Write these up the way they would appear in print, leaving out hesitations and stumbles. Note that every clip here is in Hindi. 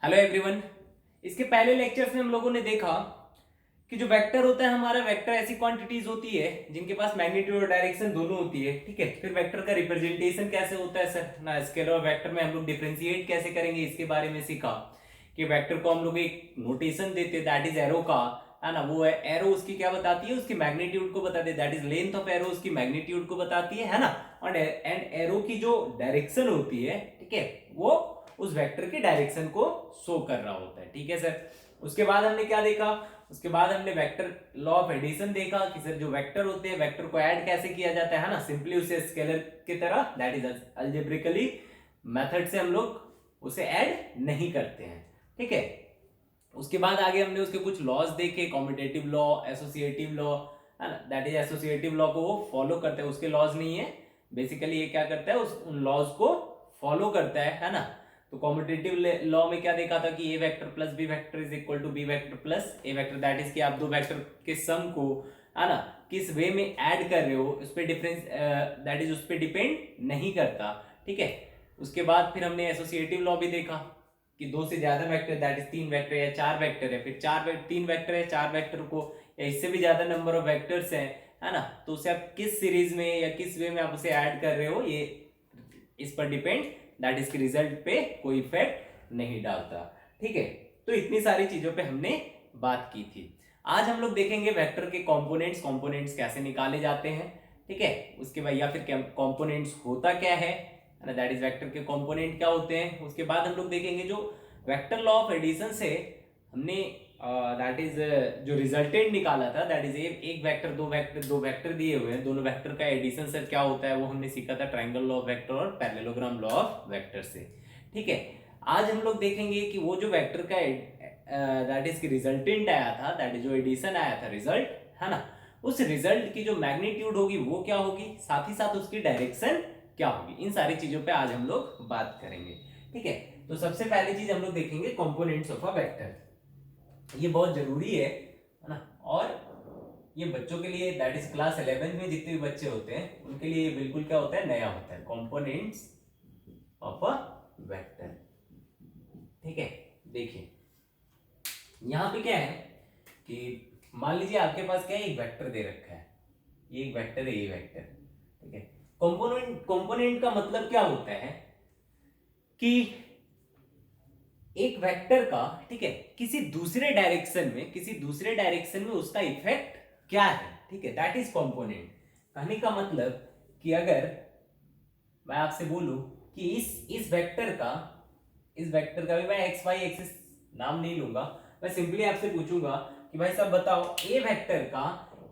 Hello everyone. इसके पहले लेक्चर्स में हम लोगों ने देखा कि जो वेक्टर होता है हमारा, वेक्टर ऐसी क्वांटिटीज होती है जिनके पास मैग्नीट्यूड और डायरेक्शन दोनों होती है। ठीक है, फिर वेक्टर का रिप्रेजेंटेशन कैसे होता है सर ना, स्केलर और वेक्टर में हम लोग डिफरेंशिएट कैसे करेंगे इसके बारे में सीखा कि वेक्टर को हम लोग एक नोटेशन देते हैं दैट इज एरो का, है ना। वो एरो उसकी क्या बताती है, उसकी मैग्नीट्यूड को बताती है, that is length of arrow उसकी मैग्नीट्यूड को बताती है ना। और एंड एरो की जो डायरेक्शन होती है, ठीक है, वो उस वेक्टर के डायरेक्शन को शो कर रहा होता है। ठीक है सर। उसके बाद हमने क्या देखा, उसके बाद हमने वेक्टर लॉ ऑफ एडिशन देखा कि सर जो वेक्टर होते हैं वेक्टर को ऐड कैसे किया जाता है ना, सिंपली उसे स्केलर की तरह, दैट इज अलजेब्रिकली मेथड से हम लोग उसे ऐड नहीं करते हैं। ठीक है। उसके बाद आगे हमने उसके कुछ लॉज देखे, कॉम्पिटेटिव लॉ, एसोसिएटिव लॉ, है ना। दैट इज एसोसिएटिव लॉ को वो फॉलो करते हैं, उसके लॉज नहीं है, बेसिकली ये क्या करता है उन लॉज को फॉलो करता है ना। तो कॉम्पिटेटिव लॉ में क्या देखा था कि A vector plus B vector is equal to B vector plus A vector, that is कि आप दो वेक्टर के सम को, है ना, किस वे में ऐड कर रहे हो उस पर डिफरेंस, दैट इज उस पर डिपेंड नहीं करता। ठीक है। उसके बाद फिर हमने एसोसिएटिव लॉ भी देखा कि दो से ज्यादा वेक्टर, दैट इज तीन वेक्टर या चार वेक्टर है, फिर तीन वेक्टर है, चार वेक्टर को या इससे भी ज्यादा नंबर ऑफ वेक्टर्स है ना, तो उसे आप किस सीरीज में या किस वे में आप उसे ऐड कर रहे हो ये इस पर डिपेंड, दैट इसके रिजल्ट पे कोई इफेक्ट नहीं डालता। ठीक है। तो इतनी सारी चीजों पे हमने बात की थी। आज हम लोग देखेंगे वेक्टर के कंपोनेंट्स कैसे निकाले जाते हैं। ठीक है। उसके बाद या फिर कंपोनेंट्स होता क्या है, दैट इज वेक्टर के कंपोनेंट क्या होते हैं। उसके बाद हम लोग देखेंगे जो वेक्टर लॉ ऑफ एडिशन से हमने दैट इज जो रिजल्टेंट निकाला था, दैट इज एक वेक्टर दो वेक्टर दिए हुए हैं, दोनों वेक्टर का एडिशन सर क्या होता है वो हमने सीखा था ट्रायंगल लॉ ऑफ वेक्टर और पैरेललोग्राम लॉ ऑफ वेक्टर से। ठीक है। आज हम लोग देखेंगे कि वो जो वेक्टर का दैट इज की रिजल्टेंट आया था, दैट इज जो एडिशन आया था रिजल्ट, है ना, उस रिजल्ट की जो मैग्नीट्यूड होगी वो क्या होगी, साथ ही साथ उसकी डायरेक्शन क्या होगी। इन सारी चीजों पे आज हम लोग बात करेंगे। ठीक है। तो सबसे पहली चीज हम लोग देखेंगे कंपोनेंट्स ऑफ अ वेक्टर। ये बहुत जरूरी है ना, और ये बच्चों के लिए, दैट इज क्लास 11 में जितने भी बच्चे होते हैं उनके लिए ये बिल्कुल क्या होता है, नया होता है, कंपोनेंट्स ऑफ अ वेक्टर। ठीक है। देखिए यहां पे क्या है कि मान लीजिए आपके पास क्या है, एक वेक्टर दे रखा है, ये एक वेक्टर है, ये वेक्टर। ठीक है। कंपोनेंट का मतलब क्या होता है कि एक वेक्टर का, ठीक है, किसी दूसरे डायरेक्शन में उसका इफेक्ट क्या है। ठीक है, दैट इज कंपोनेंट। कहने का मतलब कि अगर मैं आपसे बोलूं कि इस वेक्टर का भी मैं एक्स वाई एक्सिस नाम नहीं लूंगा, मैं सिंपली आपसे पूछूंगा कि भाई साहब बताओ ए वेक्टर का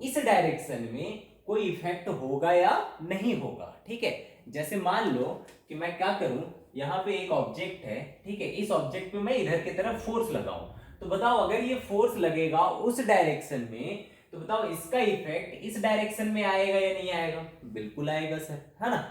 इस डायरेक्शन में कोई इफेक्ट होगा या नहीं होगा। ठीक है। जैसे मान लो कि मैं क्या करूं, यहां पे एक ऑब्जेक्ट है, ठीक है, इस ऑब्जेक्ट पे मैं इधर की तरफ फोर्स लगाऊं, तो बताओ अगर ये फोर्स लगेगा उस डायरेक्शन में, तो बताओ इसका इफेक्ट इस डायरेक्शन में आएगा या नहीं आएगा। बिल्कुल आएगा सर, है ना।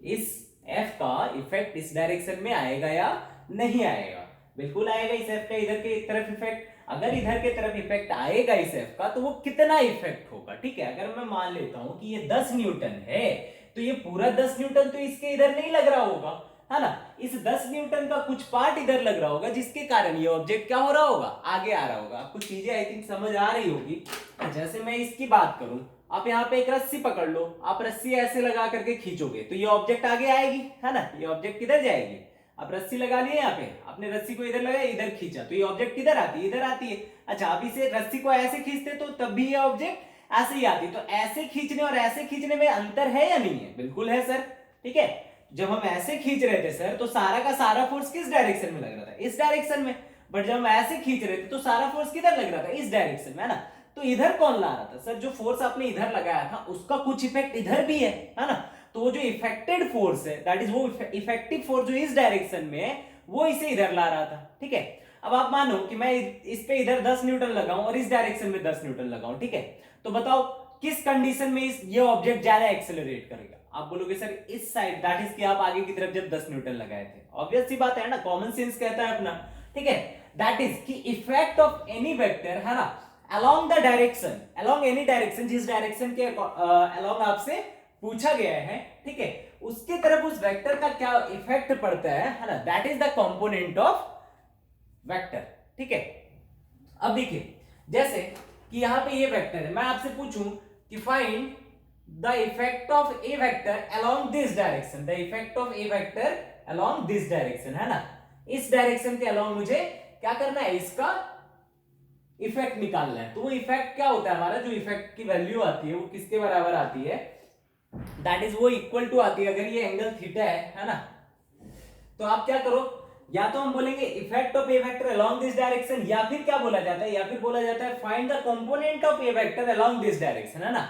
इस एफ का इफेक्ट इस डायरेक्शन में आएगा या नहीं आएगा, बिल्कुल आएगा। इस एफ का इधर के तरफ इफेक्ट, अगर इधर के तरफ इफेक्ट आएगा इस एफ का, तो वो कितना इफेक्ट होगा। ठीक है। अगर मैं मान लेता हूं कि ये 10 न्यूटन है, तो ये पूरा 10 न्यूटन तो इसके इधर नहीं लग रहा होगा, है ना। इस 10 न्यूटन का कुछ पार्ट इधर लग रहा होगा, जिसके कारण ये ऑब्जेक्ट क्या हो रहा होगा, आगे आ रहा होगा। आपको चीजें आई थिंक समझ आ रही होगी। जैसे मैं इसकी बात करूं, आप यहाँ पे एक रस्सी पकड़ लो, आप रस्सी ऐसे लगा करके खींचोगे तो ये ऑब्जेक्ट आगे आएगी, है ना। ये ऑब्जेक्ट किधर जाएगी, आप रस्सी लगा लिए, यहाँ पे आपने रस्सी को इधर लगाया, इधर खींचा, तो ये ऑब्जेक्ट किधर आती है, इधर आती है। अच्छा, आप इसे रस्सी को ऐसे खींचते तो तब भी ये ऑब्जेक्ट ऐसे ही आती। तो ऐसे खींचने और ऐसे खींचने में अंतर है या नहीं है, बिल्कुल है सर। ठीक है। जब हम ऐसे खींच रहे थे सर, तो सारा का सारा फोर्स किस डायरेक्शन में लग रहा था, इस डायरेक्शन में। बट जब हम ऐसे खींच रहे थे तो सारा फोर्स किधर लग रहा था, इस डायरेक्शन में, है ना। तो इधर कौन ला रहा था सर, जो फोर्स आपने इधर लगाया था उसका कुछ इफेक्ट इधर भी है ना। तो वो जो इफेक्टेड फोर्स है, दैट इज वो इफेक्टिव फोर्स जो इस डायरेक्शन में है, वो इसे इधर ला रहा था। ठीक है। अब आप मानो कि मैं इस पे इधर 10 न्यूटन लगाऊं और इस डायरेक्शन में 10 न्यूटन लगाऊं, ठीक है, तो बताओ किस कंडीशन में ये ऑब्जेक्ट ज्यादा एक्सेलरेट करेगा। आप बोलोगे सर इस साइड, दैट इज कि आप आगे की तरफ जब 10 न्यूटन लगाए थे। ऑब्वियस सी बात है ना, कॉमन सेंस कहता है अपना। ठीक है। दैट इज कि इफेक्ट ऑफ एनी वेक्टर, है ना, along the direction, along any direction, जिस डायरेक्शन के along आपसे पूछा गया है, ठीक है, उसके तरफ उस वेक्टर का क्या इफेक्ट पड़ता है ना, that is the component of vector, ठीक है। अब देखिए जैसे कि यहां पे ये वेक्टर है, मैं आपसे पूछूं कि find the effect of A vector along this direction, the effect of A vector along this direction, है ना, इस डायरेक्शन के अलोंग मुझे क्या करना है, इसका इफेक्ट निकालना है। तो वो इफेक्ट क्या होता है हमारा, जो इफेक्ट की वैल्यू आती है वो किसके बराबर आती है, दैट इज वो इक्वल टू आती है, अगर ये एंगल थीटा है ना, तो आप क्या करो, या तो हम बोलेंगे effect of A vector along this direction, या फिर क्या बोला जाता है, या फिर बोला जाता है find the component of A vector along this direction, है ना,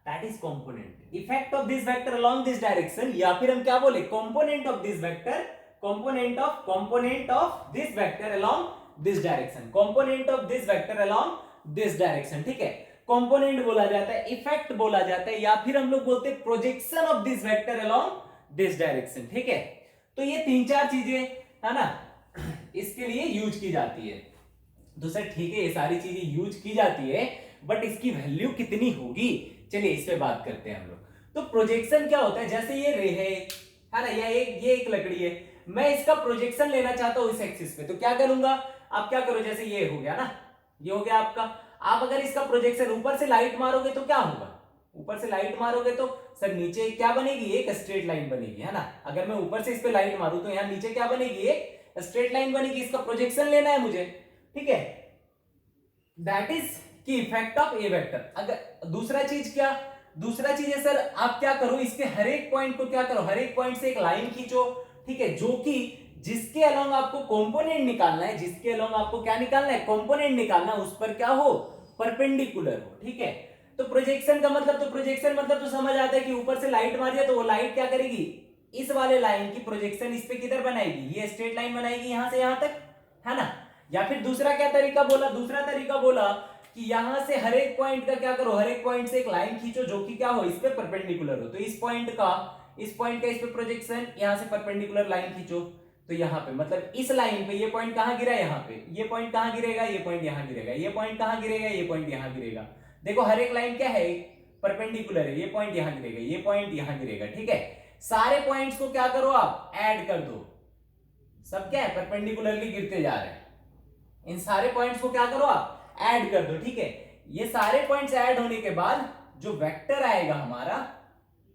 that is component effect of this vector along this direction, या फिर हम क्या बोले component of this vector, component of this vector along this direction, component of this vector along this direction, ठीक है। कंपोनेंट बोला जाता है, इफेक्ट बोला जाता है, या फिर हम लोग बोलते हैं projection of this vector along this direction, ठीक है। तो ये तीन चार चीजें, है ना, इसके लिए यूज की जाती है। तो सर ठीक है, ये सारी चीजें यूज की जाती है, बट इसकी वैल्यू कितनी होगी, चलिए इस पे बात करते हैं हम लोग। तो प्रोजेक्शन क्या होता है, जैसे ये रे है ना, या ये एक लकड़ी है, मैं इसका प्रोजेक्शन लेना चाहता हूं इस एक्सिस पे, तो क्या करूंगा, आप क्या करो, जैसे ये हो गया ना, ये हो गया आपका, आप अगर इसका प्रोजेक्शन ऊपर से लाइट मारोगे तो क्या होगा, ऊपर से लाइट मारोगे तो सर नीचे क्या बनेगी, एक स्ट्रेट लाइन बनेगी, है ना। अगर मैं ऊपर से इस पे लाइट मारूं तो यहां नीचे क्या बनेगी, एक स्ट्रेट लाइन बनेगी, इसका प्रोजेक्शन लेना है मुझे, ठीक है। दैट इज की इफेक्ट ऑफ ए वेक्टर। अगर दूसरा चीज क्या, दूसरा चीज है सर, आप क्या करो, इसके हर एक पॉइंट को क्या करो, हर एक पॉइंट से एक लाइन खींचो, ठीक है, जो कि जिसके अलोंग आपको कंपोनेंट निकालना है, जिसके अलोंग आपको क्या निकालना है, कंपोनेंट निकालना, उस पर क्या हो, परपेंडिकुलर हो, ठीक है। तो प्रोजेक्शन का मतलब, तो प्रोजेक्शन मतलब तो समझ आता है कि ऊपर से लाइट मारिए तो वो लाइट क्या करेगी, इस वाले लाइन की प्रोजेक्शन इस पे किधर बनाएगी, ये स्ट्रेट लाइन बनाएगी यहां से यहां तक, है ना। या फिर दूसरा क्या तरीका बोला, दूसरा तरीका बोला कि यहां से हर एक पॉइंट का क्या करो, हर एक पॉइंट से एक लाइन खींचो जो कि क्या हो, इस पे परपेंडिकुलर हो, तो इस पॉइंट का इस पे प्रोजेक्शन, यहां से परपेंडिकुलर लाइन खींचो, तो यहाँ पे मतलब इस लाइन पे ये पॉइंट कहां गिरा, यहाँ पे ये पॉइंट कहां गिरेगा, ये पॉइंट यहां गिरेगा, ये पॉइंट कहां गिरेगा, ये पॉइंट यहां गिरेगा। देखो हर एक लाइन क्या है, परपेंडिकुलर है, ये पॉइंट यहां गिरेगा, ये पॉइंट यहां गिरेगा, ठीक है। सारे पॉइंट्स को क्या करो, आप ऐड कर दो, सब क्या है, परपेंडिकुलरली गिरते जा रहे हैं, इन सारे पॉइंट्स को क्या करो, आप ऐड कर दो, ठीक है। ये सारे पॉइंट्स ऐड होने के बाद जो वेक्टर आएगा हमारा,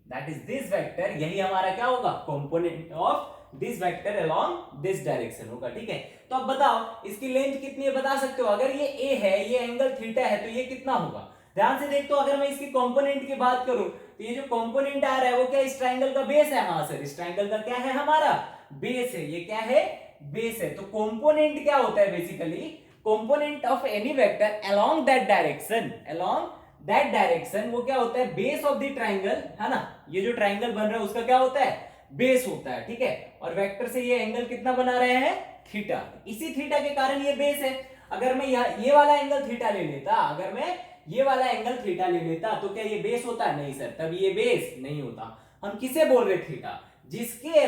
दैट इज दिस वेक्टर, यही हमारा क्या होगा, component of this vector along this direction होगा, ठीक है। तो अब बताओ इसकी लेंथ कितनी है, बता सकते हो, अगर ये ए है, ये एंगल थीटा है, तो ये कितना होगा, ध्यान से देख, तो अगर मैं इसकी कंपोनेंट की बात करूं तो ये जो कंपोनेंट आ रहा है वो क्या, इस ट्रायंगल का बेस है, हाँ सर, इस ट्रायंगल का क्या है, हमारा बेस है, ये क्या है, बेस है। तो कंपोनेंट क्या होता है, basically component of any vector along that direction, along that direction, वो क्या होता है, बेस ऑफ द ट्रायंगल, है ना, ये जो ट्रायंगल बन रहा है उसका क्या होता है, बेस होता है, ठीक है। और वेक्टर से ये एंगल कितना बना रहे हैं, थीटा, इसी थीटा के कारण ये बेस है। अगर मैं ये वाला एंगल थीटा ले लेता, अगर मैं ये वाला एंगल थीटा ले लेता तो क्या ये बेस होता, नहीं सर, तब ये बेस नहीं होता। हम किसे बोल रहे, थीटा, जिसके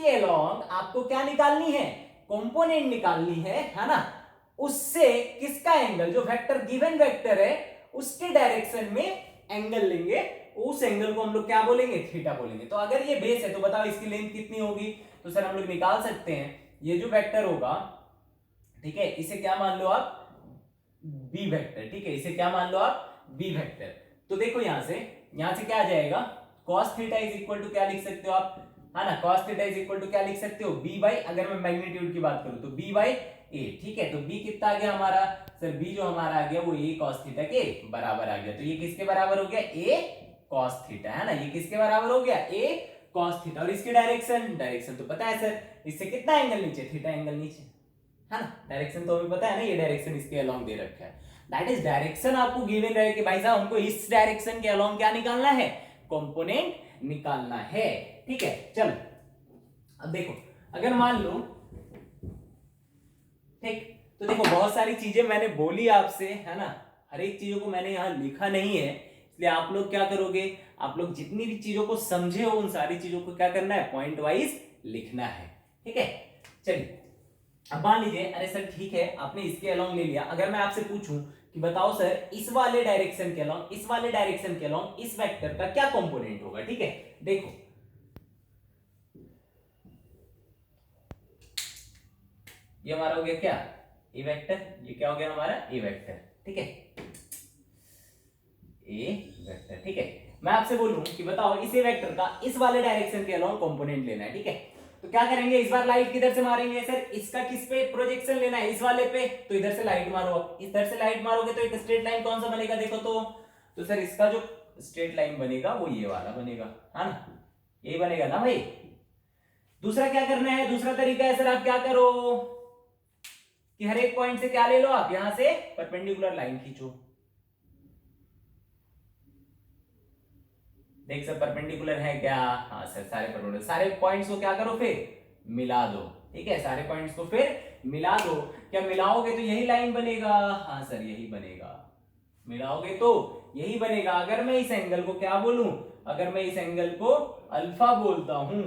अलोंग आपको क्या निकालनी है, कंपोनेंट निकालनी है ना, उससे किसका एंगल, जो वेक्टर गिवन वेक्टर है उसके डायरेक्शन में एंगल लेंगे, उस एंगल को हम लोग क्या बोलेंगे, थीटा बोलेंगे। तो अगर ये बेस है तो बताओ इसकी लेंथ कितनी होगी, तो सर हम लोग निकाल सकते हैं, ये जो वेक्टर होगा, ठीक है, इसे क्या मान लो आप, बी वेक्टर, ठीक है, इसे क्या मान लो आप, बी वेक्टर। तो देखो यहां से क्या आ जाएगा, cos theta is equal to क्या लिख सकते हो आप, है ना, cos theta is equal to क्या लिख सकते हो, b बाई, अगर मैं मैग्नीट्यूड की बात करूं तो b बाई a, ठीक है। तो b कितना आ गया हमारा, सर b जो हमारा आ गया वो a cos थीटा के बराबर आ गया। तो ये किसके बराबर हो गया, a cos थीटा, है ना, ये किसके बराबर हो गया, a cos थीटा। और इसकी डायरेक्शन तो पता है सर, इससे कितना एंगल नीचे, थीटा एंगल नीचे, है ना, डायरेक्शन तो हमें पता है ना, ये डायरेक्शन इसके अलोंग दे रखा है, दैट इज डायरेक्शन आपको गिवन रहे कि भाई साहब हमको इस डायरेक्शन के अलोंग क्या निकालना है, कंपोनेंट निकालना है, ठीक है। चलो अब देखो, अगर मान लो, ठीक, तो देखो बहुत सारी चीजें मैंने बोली आपसे, है ना, हर एक चीजों को मैंने यहां लिखा नहीं है, इसलिए आप लोग क्या करोगे, आप लोग जितनी भी चीजों को समझे हो उन सारी चीजों को क्या करना है, पॉइंट वाइज लिखना है, ठीक है। चलिए अब मान लीजिए, अरे सर ठीक है आपने इसके अलोंग ले लिया, अगर मैं आपसे पूछूं कि बताओ सर इस वाले डायरेक्शन के अलोंग, इस वाले डायरेक्शन के अलोंग इस वेक्टर का क्या कंपोनेंट होगा, ठीक है। देखो ये हमारा हो गया क्या, ए वेक्टर, ये क्या हो गया हमारा ए वेक्टर, ठीक है, ए वेक्टर, ठीक है। मैं आपसे बोलूं कि बताओ इस ए वेक्टर का इस वाले डायरेक्शन के अलोंग कंपोनेंट लेना है, ठीक है। तो क्या करेंगे, इस बार लाइट किधर से मारेंगे सर, इसका किस पे प्रोजेक्शन लेना है, इस वाले पे, तो इधर से लाइट मारो, इधर से लाइट मारोगे तो एक स्ट्रेट लाइन कौन सा बनेगा देखो तो सर इसका जो स्ट्रेट लाइन बनेगा वो ये वाला बनेगा, है ना, ये बनेगा ना भाई। दूसरा क्या करना है, दूसरा तरीका है सर, आप क्या करो कि हर एक पॉइंट से क्या ले लो, आप यहां से परपेंडिकुलर लाइन खींचो, देख सर परपेंडिकुलर है क्या, हाँ सर सारे परपेंडिकुलर, सारे पॉइंट्स को क्या करो फिर मिला दो, ठीक है, सारे पॉइंट्स को फिर मिला दो, क्या मिलाओगे तो यही लाइन बनेगा, हाँ सर यही बनेगा, मिलाओगे तो यही बनेगा। अगर मैं इस एंगल को क्या बोलूं, अगर मैं इस एंगल को अल्फा बोलता हूं,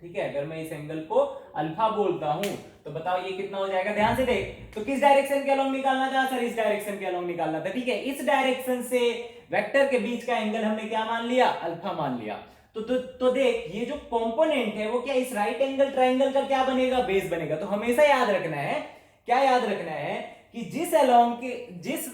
ठीक है, अगर मैं इस एंगल को अल्फा बोलता हूं तो बताओ ये कितना हो जाएगा, ध्यान से देख, तो किस डायरेक्शन के अलोंग निकालना था सर, इस डायरेक्शन के अलोंग निकालना था, ठीक है, इस डायरेक्शन से वेक्टर के बीच का एंगल हमने क्या मान लिया, अल्फा मान लिया। तो देख ये जो कंपोनेंट है वो क्या इस राइट एंगल ट्रायंगल का क्या बनेगा, बेस बनेगा। तो हमेशा याद रखना है, क्या याद रखना है कि जिस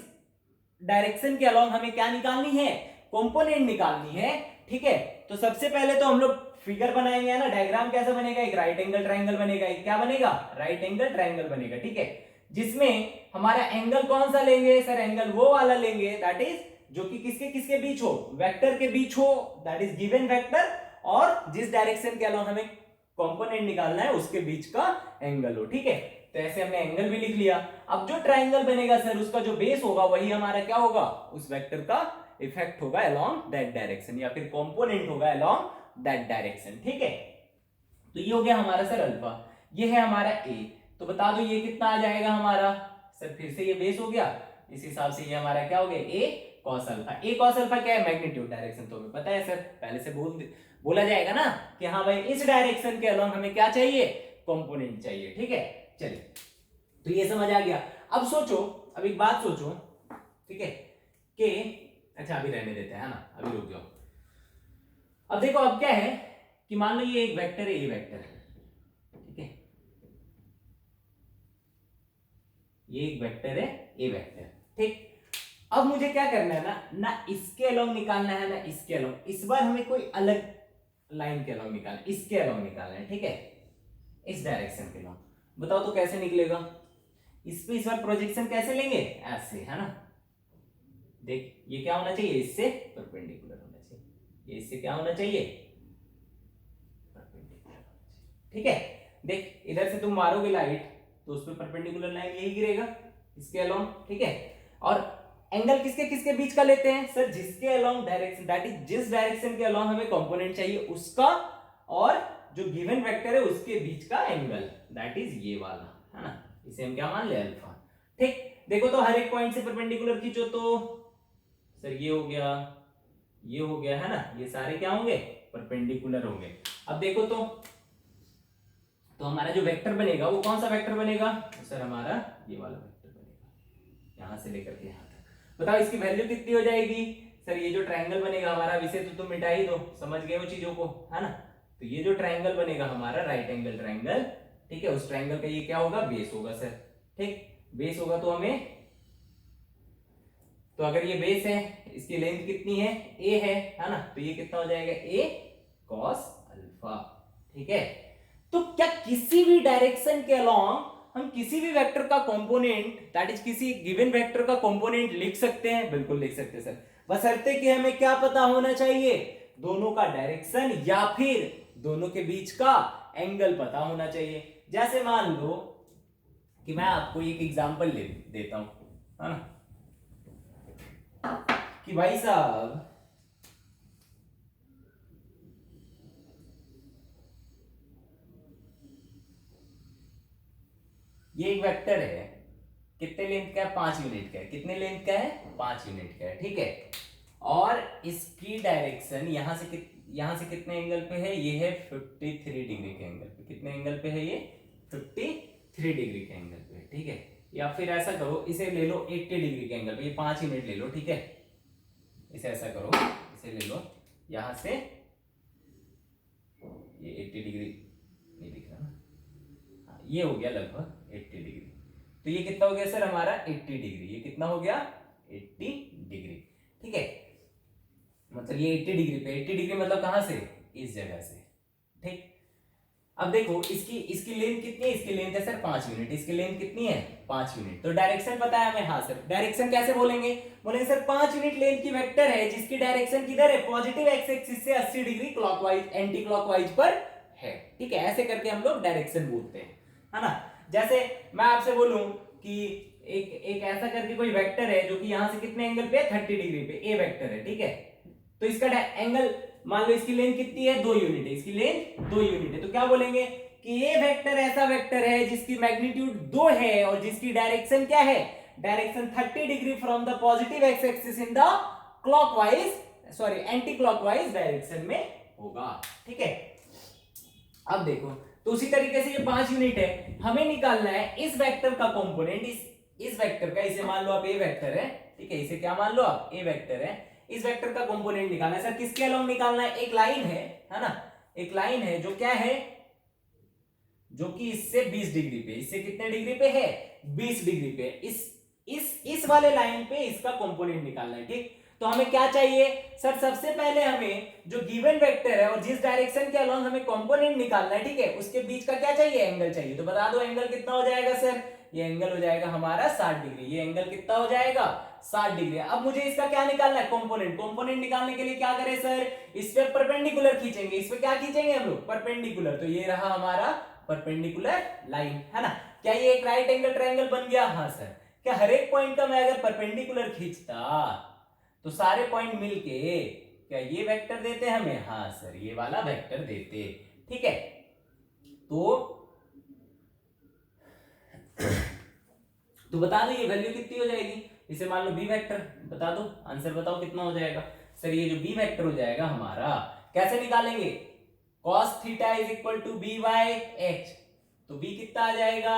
डायरेक्शन के अलोंग हमें क्या निकालनी है, कंपोनेंट निकालनी है, ठीक है। तो सबसे पहले तो हम लोग फिगर बनाएंगे ना, डायग्राम कैसा बनेगा, एक राइट एंगल ट्रायंगल बनेगा, एक क्या बनेगा, राइट एंगल ट्रायंगल बनेगा, ठीक है, जिसमें हमारा एंगल कौन सा लेंगे सर, एंगल वो वाला लेंगे दैट इज जो कि किसके किसके बीच हो, वेक्टर के बीच हो, दैट इज गिवन वेक्टर, और जिस डायरेक्शन के अलोंग हमें कंपोनेंट निकालना है उसके बीच का एंगल हो, ठीक है। तो ऐसे हमने एंगल भी लिख लिया। अब जो ट्रायंगल बनेगा सर उसका जो बेस होगा वही हमारा क्या होगा, उस वेक्टर का इफेक्ट होगा अलोंग दैट डायरेक्शन, या फिर कंपोनेंट होगा अलोंग दैट डायरेक्शन, ठीक है। तो ये हो गया हमारा सर अल्फा, ये है हमारा ए। तो बता दो ये कितना आ जाएगा हमारा सर, फिर से ये बेस हो गया, इस हिसाब से ये हमारा क्या हो गया, ए कॉस अल्फा। ए कॉस अल्फा क्या है, मैग्नीट्यूड डायरेक्शन, तो हमें पता है सर, पहले से बोला जाएगा ना कि हाँ भाई इस डायरेक्शन के अलोंग हमें क्या चाहिए, कंपोनेंट चाहिए, ठीक है। चलिए तो ये समझ आ गया। अब सोचो, अब एक बात सोचो, ठीक है, कि अच्छा अभी रहने देते हैं, है ना, अभी रुक जाओ। अब देखो अब क्या है कि मान लो ये एक वेक्टर है, ए वेक्टर, ठीक है, ये एक वेक्टर है, ए वेक्टर, ठीक। अब मुझे क्या करना है ना इसके अलोंग निकालना है ना इसके अलोंग, इस बार हमें कोई अलग लाइन के अलोंग निकालना है, इसके अलोंग निकालना है, ठीक है, इस डायरेक्शन के अलोंग। बताओ तो कैसे निकलेगा, इस पे इस बार प्रोजेक्शन कैसे लेंगे, ऐसे, है ना, देख ये क्या होना चाहिए, इससे परपेंडिकुलर होना चाहिए, ये इससे क्या होना चाहिए, परपेंडिकुलर होना चाहिए, ठीक है। देख इधर से तुम मारोगे लाइट तो उस पर परपेंडिकुलर लाइन यही गिरेगा इसके अलोंग, ठीक है। और एंगल किसके किसके बीच का लेते हैं सर, जिसके अलोंग डायरेक्शन, दैट इज जिस डायरेक्शन के अलोंग हमें कंपोनेंट चाहिए उसका, और जो गिवन वेक्टर है उसके बीच का एंगल, दैट इज ये वाला, है ना, इसे हम क्या मान ले, अल्फा, ठीक। देखो तो हर एक पॉइंट से परपेंडिकुलर खींचो तो सर ये हो गया, ये हो गया, है ना, ये सारे क्या होंगे, परपेंडिकुलर होंगे। अब देखो तो हमारा जो वेक्टर बनेगा वो कौन सा वेक्टर बनेगा, तो सर हमारा ये वाला वेक्टर बनेगा, यहां से लेकर के यहां तक। बताओ इसकी वैल्यू कितनी हो जाएगी सर, ये जो ट्रायंगल बनेगा हमारा, इसे तो तुम मिटा ही दो, समझ गए वो चीजों को, है ना। तो ये जो ट्रायंगल बनेगा हमारा राइट एंगल ट्रायंगल, ठीक है, उस ट्रायंगल का ये क्या होगा, बेस होगा सर, ठीक, बेस होगा। तो हमें, तो अगर ये बेस है, इसकी लेंथ कितनी है, ए है ना, तो ये कितना हो जाएगा, ए कॉस अल्फा, ठीक है। तो क्या किसी भी डायरेक्शन के अलोंग हम किसी भी वेक्टर का कंपोनेंट, दैट इज किसी गिवन वेक्टर का कंपोनेंट लिख सकते हैं, बिल्कुल लिख सकते हैं सर, बशर्ते कि हमें क्या पता होना चाहिए, दोनों का डायरेक्शन या फिर दोनों के बीच का एंगल पता होना चाहिए। जैसे मान लो कि मैं आपको एक एग्जांपल देता हूं, है ना, कि भाई साहब ये एक वेक्टर है, कितने लेंथ का है, 5 यूनिट का है, कितने लेंथ का है, 5 यूनिट का है, ठीक है। और इसकी डायरेक्शन यहां से कितने एंगल पे है, ये है 53 डिग्री के एंगल पे, कितने एंगल पे है ये, 53 डिग्री के एंगल पे, ठीक है। या फिर ऐसा करो, इसे ले लो 80 डिग्री के एंगल पे, ये 5 यूनिट ले लो, ठीक है। इसे ऐसा करो, इसे ले लो यहां से, ये 80 डिग्री नहीं दिख रहा ना, ये हो गया लगभग 80 डिग्री, तो ये कितना हो गया सर हमारा 80 डिग्री। ये कितना हो गया 80 डिग्री। ठीक है, मतलब ये 80 डिग्री पे, 80 डिग्री मतलब कहां से, इस जगह से। ठीक, अब देखो इसकी इसकी लेंथ कितनी है, इसकी लेंथ है सर 5 यूनिट, इसकी लेंथ कितनी है 5 यूनिट। तो डायरेक्शन पता है हमें, हाँ सर डायरेक्शन कैसे बोलेंगे, बोलेंगे सर 5 यूनिट लेंथ की वेक्टर है जिसकी डायरेक्शन किधर है, पॉजिटिव एक्स एक्सिस से 80 डिग्री क्लॉकवाइज एंटी क्लॉकवाइज पर है। ठीक है, ऐसे करके हम लोग डायरेक्शन बोलते हैं, है ना। जैसे मैं आपसे बोलूं कि एक ऐसा करके कोई वेक्टर है जो कि यहां से कितने एंगल पे है 30 डिग्री पे, ए वेक्टर है। ठीक है, तो इसका एंगल मान लो इसकी लेंथ कितनी है 2 यूनिट है, इसकी लेंथ 2 यूनिट है। तो क्या बोलेंगे कि ये वेक्टर ऐसा वेक्टर है जिसकी मैग्नीट्यूड 2 है और जिसकी डायरेक्शन क्या है, direction 30 degree from the positive x axis in the clockwise sorry anti clockwise direction में होगा। ठीक है, अब देखो तो उसी तरीके से ये 5 यूनिट है, हमें निकालना है इस वेक्टर का कंपोनेंट, इस वेक्टर का, इसे मान लो आप ए वेक्टर है। ठीक है, इसे क्या मान लो आप ए वेक्टर है, इस वेक्टर का कंपोनेंट निकालना है। सर किसके अलोंग निकालना है, एक लाइन है ना, एक लाइन है जो क्या है, जो कि इससे 20 डिग्री पे, इससे कितने डिग्री पे है 20 डिग्री पे, इस वाले लाइन पे इसका कंपोनेंट निकालना है। ठीक, तो हमें क्या चाहिए सर, सबसे पहले हमें जो गिवन वेक्टर है और जिस डायरेक्शन के अलोंग हमें कंपोनेंट निकालना है, ठीक है, उसके बीच का क्या चाहिए, एंगल चाहिए। तो बता दो एंगल कितना हो जाएगा सर, ये एंगल हो जाएगा हमारा 60 डिग्री। ये एंगल कितना हो जाएगा 60 डिग्री। अब मुझे इसका क्या निकालना है, कंपोनेंट। कंपोनेंट निकालने के लिए क्या करें सर, इस पे परपेंडिकुलर खींचेंगे। इस पे क्या खींचेंगे हम लोग, परपेंडिकुलर। तो ये रहा हमारा परपेंडिकुलर लाइन, है ना। क्या ये एक राइट एंगल ट्रायंगल बन गया, हाँ सर। क्या हर एक पॉइंट का मैं अगर परपेंडिकुलर खींचता तो सारे पॉइंट मिलके क्या ये वेक्टर देते हमें, हाँ सर ये वाला वेक्टर देते। ठीक है, तो बता दो ये वैल्यू कितनी हो जाएगी, इसे मान लो बी वेक्टर, बता दो आंसर, बताओ कितना हो जाएगा सर। ये जो बी वेक्टर हो जाएगा हमारा, कैसे निकालेंगे, cos theta is equal to B by H. तो बी कितना आ जाएगा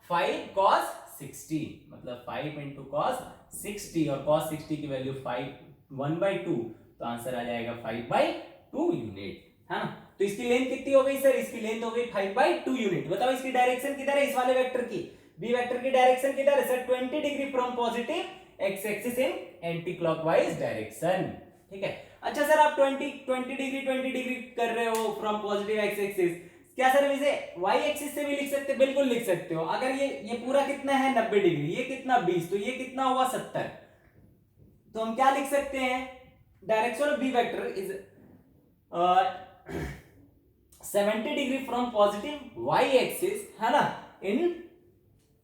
5 cos 60, मतलब 5 इंटू कॉस 60, और cos 60 की वैल्यू 1/2, तो आंसर आ जाएगा 5/2 यूनिट, है ना। तो इसकी लेंथ कितनी हो गई सर, इसकी लेंथ हो गई 5/2 यूनिट। बताओ इसकी डायरेक्शन किधर है, इस वाले वेक्टर की, बी वेक्टर की डायरेक्शन किधर है sir, 20 degree from positive x axis in anti clockwise direction. ठीक है, अच्छा सर आप 20 डिग्री कर रहे हो फ्रॉम पॉजिटिव एक्स एक्सिस, क्या सर इसे y एक्सिस से भी लिख सकते, बिल्कुल लिख सकते हो। अगर ये पूरा कितना है 90 डिग्री, ये कितना 20, तो ये कितना हुआ 70। तो हम क्या लिख सकते हैं, direction of B vector is 70 degree from positive y axis, है ना, इन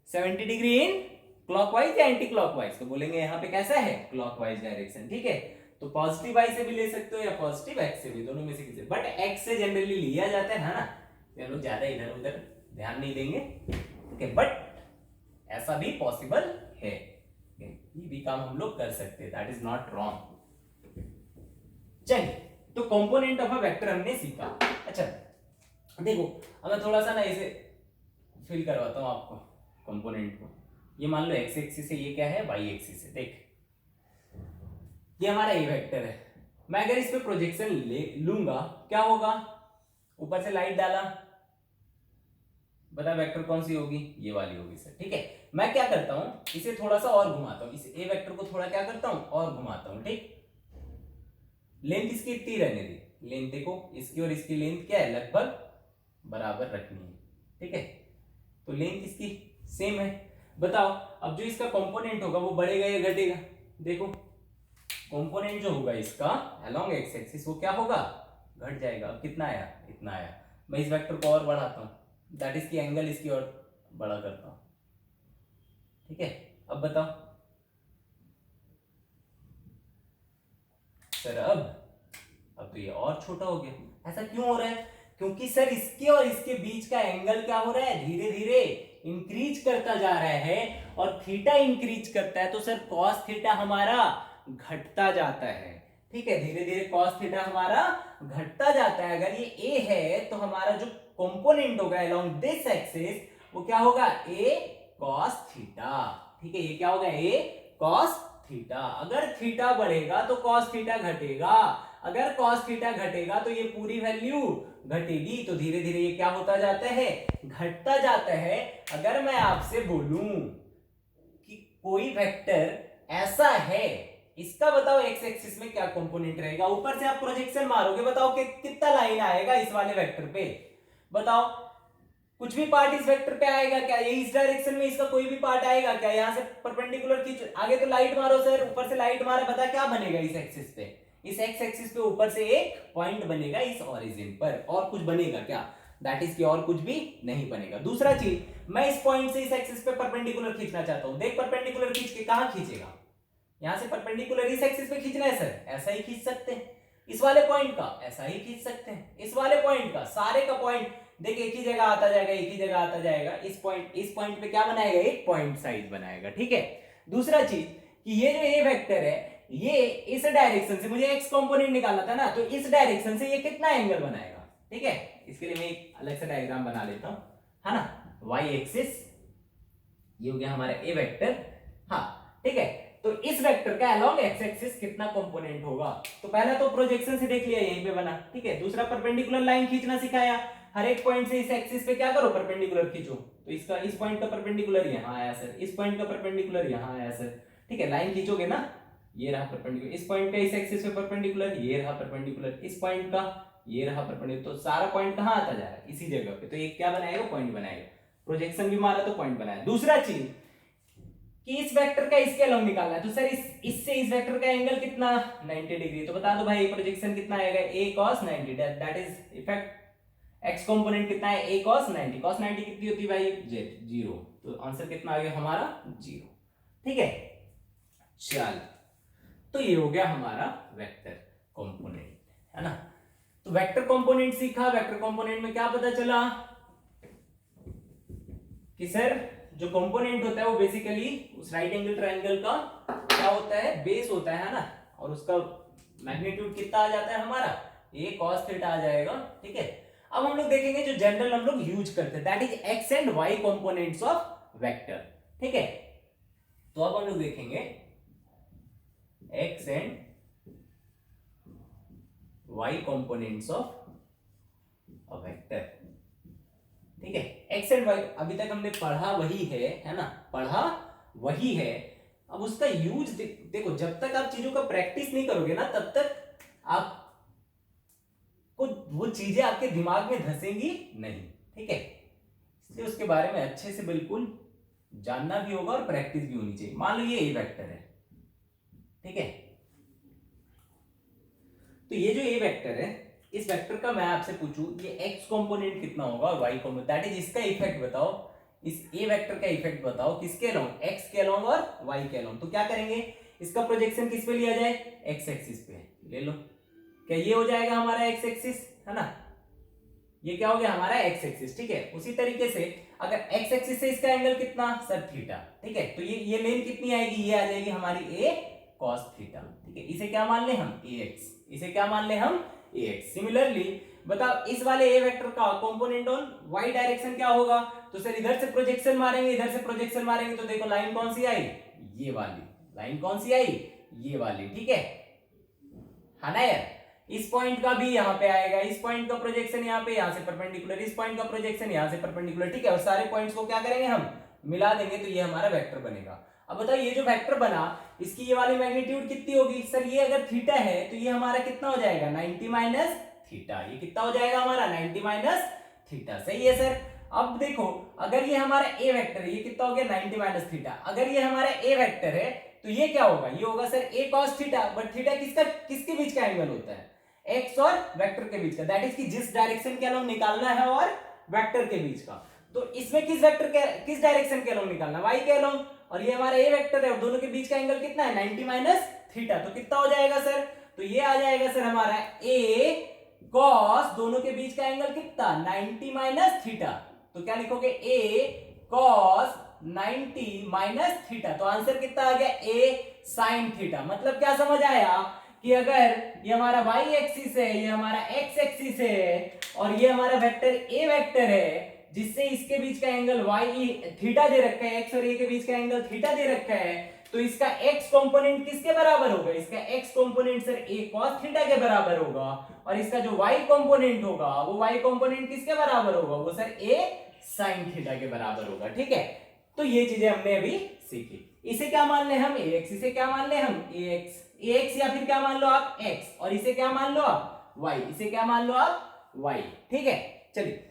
70 डिग्री इन क्लॉकवाइज या एंटी क्लॉकवाइज। तो बोलेंगे यहाँ पे कैसा है, क्लॉकवाइज डायरेक्शन। ठीक है, तो पॉजिटिव y से भी ले सकते हो या पॉजिटिव x से भी, दोनों में से किसी, बट x से जनरली लिया जाता है ना, हम लोग ज्यादा इधर उधर ध्यान नहीं देंगे। ठीक है, बट ऐसा भी पॉसिबल है, ये भी काम हम लोग कर सकते हैं, दैट इज नॉट रॉन्ग। चलिए, तो कंपोनेंट ऑफ अ वेक्टर हमने सीखा। अच्छा देखो, अब मैं थोड़ा सा ना इसे फिल करवाता हूं आपको कंपोनेंट को। ये मान लो एक्स एक्सिस है, ये क्या है वाई एक्सिस है। देख ये हमारा ए वेक्टर है, मैं अगर इस पे प्रोजेक्शन ले लूंगा क्या होगा, ऊपर से लाइट डाला, बता वेक्टर कौन सी होगी, ये वाली होगी सर। ठीक है, मैं क्या करता हूं, इसे थोड़ा सा और घुमाता हूं, इस ए वेक्टर को थोड़ा क्या करता हूं और घुमाता हूं। ठीक, लेंथ इसकी इतनी रहने दी, लेंथ देखो इसकी और इसकी लेंथ क्या है, लगभग बराबर रखनी है। ठीक है, तो लेंथ इसकी सेम है। बताओ अब जो इसका कंपोनेंट होगा वो बढ़ेगा या घटेगा, देखो कंपोनेंट जो होगा इसका अलोंग एक्स एक्सिस वो क्या होगा, घट जाएगा। अब कितना आया, इतना आया। मैं इस वेक्टर को और बढ़ाता हूं, दैट इज की एंगल इसकी और बड़ा करता हूं। ठीक है, अब बताओ सर, अब तो ये और छोटा हो गया। ऐसा क्यों हो रहा है, क्योंकि सर इसके और इसके बीच का एंगल क्या हो रहा है, धीरे धीरे इंक्रीज करता जा रहा है, और थीटा इंक्रीज करता है तो सर कॉस थीटा हमारा घटता जाता है। ठीक है, धीरे धीरे कॉस थीटा हमारा घटता जाता है। अगर ये ए है तो हमारा जो कंपोनेंट होगा अलोंग दिस एक्सिस वो क्या होगा, ए कॉस थीटा। ठीक है, ये क्या होगा, ए कॉस थीटा। अगर थीटा बढ़ेगा तो कॉस थीटा घटेगा, अगर cos थीटा घटेगा तो ये पूरी वैल्यू घटेगी, तो धीरे धीरे ये क्या होता जाता है, घटता जाता है। अगर मैं आपसे बोलूं कि कोई वेक्टर ऐसा है, इसका बताओ एक्स एक्सिस में क्या कंपोनेंट रहेगा, ऊपर से आप प्रोजेक्शन मारोगे, बताओ कि कितना लाइन आएगा इस वाले वेक्टर पे, बताओ कुछ भी पार्ट इस वेक्टर पे आएगा क्या, ये इस डायरेक्शन में इसका कोई भी पार्ट आएगा क्या, यहां से परपेंडिकुलर खींचो, आगे तो लाइट मारो सर, ऊपर से लाइट मारा, बता क्या बनेगा इस एक्सिस पे, इस एक्स एक्सिस पे ऊपर से एक पॉइंट बनेगा इस ओरिजिन पर, और कुछ बनेगा क्या, दैट इज की और कुछ भी नहीं बनेगा। दूसरा चीज, मैं इस पॉइंट से इस एक्सिस पे परपेंडिकुलर खींचना चाहता हूं, देख परपेंडिकुलर खींच के कहां खींचेगा, यहां से परपेंडिकुलर इस एक्सिस पे खींचना है सर, ऐसा ही खींच सकते हैं, इस वाले पॉइंट का ऐसा ही खींच सकते हैं, इस वाले पॉइंट का, सारे का पॉइंट देख एक ही जगह आता जाएगा, एक ही जगह आता जाएगा, इस पॉइंट पे क्या बनाएगा, एक पॉइंट साइज बनाएगा, ठीक है। दूसरा चीज कि ये जो ए वेक्टर है, ये इस डायरेक्शन से, मुझे एक्स कंपोनेंट निकालना था ना, तो इस डायरेक्शन से ये कितना एंगल बनाएगा, ठीक है। इसके लिए मैं एक अलग से डायग्राम बना लेता हूं, है ना, वाई एक्सिस, ये हो गया हमारा ए वेक्टर, हाँ ठीक है। तो इस वेक्टर का अलोंग एक्स एक्सिस कितना कंपोनेंट होगा, तो पहला तो प्रोजेक्शन से देख लिया, यहीं पे बना, ठीक है। दूसरा परपेंडिकुलर लाइन खींचना सिखाया, हर एक पॉइंट से इस एक्सिस पे क्या करो, परपेंडिकुलर खींचो, तो इसका इस पॉइंट का परपेंडिकुलर यहां आया सर, इस पॉइंट का परपेंडिकुलर यहां आया सर, ठीक है। लाइन खींचोगे ना, ये रहा परपेंडिकुलर, इस पॉइंट का इस एक्सिस पे परपेंडिकुलर, ये रहा परपेंडिकुलर, इस पॉइंट का ये रहा परपेंडिकुलर, तो सारा पॉइंट कहां आता जा रहा है, इसी जगह पे, तो ये क्या बनाएगा, पॉइंट बनाएगा, प्रोजेक्शन भी मारा तो पॉइंट बनाया। दूसरा चीज कि इस वेक्टर का इसके अलोंग निकालना है, तो सर इससे इस वेक्टर का एंगल कितना, 90 डिग्री, तो बता दो भाई प्रोजेक्शन कितना आएगा, a cos 90, that is effect, x component कितना है, a cos 90, cos 90 कितनी होती है भाई, जीरो, तो आंसर कितना आ गया हमारा, जीरो, ठीक है। चल, तो ये हो गया हमारा वेक्टर कंपोनेंट, है ना। तो वेक्टर कंपोनेंट सीखा, वेक्टर कंपोनेंट में क्या पता चला कि सर जो कंपोनेंट होता है वो बेसिकली उस राइट एंगल ट्रायंगल का क्या होता है, बेस होता है ना, और उसका मैग्नीट्यूड कितना आ जाता है हमारा, a cos थीटा आ जाएगा, ठीक है। अब हम लोग देखेंगे जो जनरल हम लोग यूज करते हैं, that is X and Y components of vector, ठीक है। तो अब हम लोग देखेंगे X and Y components of a vector, ठीक है। एक्स एंड वाई अभी तक हमने पढ़ा वही है ना, पढ़ा वही है। अब उसका यूज देखो, जब तक आप चीजों का प्रैक्टिस नहीं करोगे ना, तब तक आप को वो चीजें आपके दिमाग में धसेंगी नहीं, ठीक है। इसलिए उसके बारे में अच्छे से बिल्कुल जानना भी होगा और प्रैक्टिस भी होनी चाहिए। मान लो ये ए वेक्टर है, ठीक है, तो ये जो ए वेक्टर है, इस वेक्टर का मैं आपसे पूछूं ये x कंपोनेंट कितना होगा और y कंपोनेंट, दैट इज इसका इफेक्ट बताओ, इस ए वेक्टर का इफेक्ट बताओ किसके अलोंग, x के अलोंग और y के अलोंग। तो क्या करेंगे, इसका प्रोजेक्शन किस पे लिया जाए, x एक्सिस पे ले लो, क्या ये हो जाएगा हमारा x एक्सिस, है ना, ये क्या हो गया हमारा x एक्सिस, ठीक है। उसी तरीके से अगर x एक्सिस से इसका एंगल कितना सर, थीटा, ठीक है, तो ये लेन कितनी आएगी, ये आ जाएगी हमारी a cos थीटा, ठीक है। इसे क्या मान ले हम, ax, इसे क्या मान ले हम, ax। सिमिलरली बताओ इस वाले ए वेक्टर का कंपोनेंट ऑन y डायरेक्शन क्या होगा, तो सर इधर से प्रोजेक्शन मारेंगे, इधर से प्रोजेक्शन मारेंगे, तो देखो लाइन कौन सी आई, ये वाली लाइन कौन सी आई, ये वाली, ठीक है ना यार। इस पॉइंट का भी यहाँ पे आएगा, इस पॉइंट का प्रोजेक्शन यहाँ पे, यहाँ से परपेंडिकुलर, इस पॉइंट का प्रोजेक्शन यहाँ से परपेंडिकुलर, ठीक है। और सारे पॉइंट्स को क्या करेंगे हम, मिला देंगे, तो ये हमारा वेक्टर बनेगा। अब बताओ ये जो वेक्टर बना, इसकी ये वाली मैग्नीट्यूड कितनी होगी सर, ये अगर थीटा है तो ये हमारा कितना हो जाएगा, 90 माइनस थीटा, ये कितना हो जाएगा हमारा, 90 माइनस थीटा, सही है सर। अब देखो अगर ये हमारा ए वेक्टर है, ये कितना हो गया, 90 माइनस थीटा, अगर ये हमारा ए वेक्टर है तो ये क्या होगा, ये होगा sir a cos theta, but theta किसके बीच का एंगल होता है, x और वेक्टर के बीच का, दैट इज कि जिस डायरेक्शन के अलोंग निकालना है और वेक्टर के बीच का। तो इसमें किस डायरेक्शन के अलोंग निकालना, y के अलोंग, और ये हमारा a वेक्टर है और दोनों के बीच का एंगल कितना है, 90 माइनस थीटा, तो कितना हो जाएगा सर, तो ये आ जाएगा सर हमारा a cos, दोनों के बीच का एंगल कितना, 90 माइनस थीटा, तो क्या लिखोगे, a cos 90 माइनस थीटा, तो आंसर कितना आ गया, a sin थीटा। मतलब क्या समझ आया कि अगर ये हमारा y एक्सिस है, ये हमारा x एक्सिस है, और ये हमारा वेक्टर a वेक्टर है, जिससे इसके बीच का एंगल y थीटा दे रखा है, x और a के बीच का एंगल थीटा दे रखा है, तो इसका x कंपोनेंट किसके बराबर होगा? इसका x component sir a cos theta के बराबर होगा, और इसका जो y कंपोनेंट होगा वो y कंपोनेंट किसके बराबर होगा? वो सर a sin थीटा के बराबर होगा। ठीक है, तो ये चीजें हमने अभी सीखी। इसे क्या मान ले हम? ax। इसे क्या मान ले हम? ax या फिर क्या मान लो आप? x, और इसे क्या मान लो आप? y। इसे क्या मान लो आप? y। ठीक है, चलिए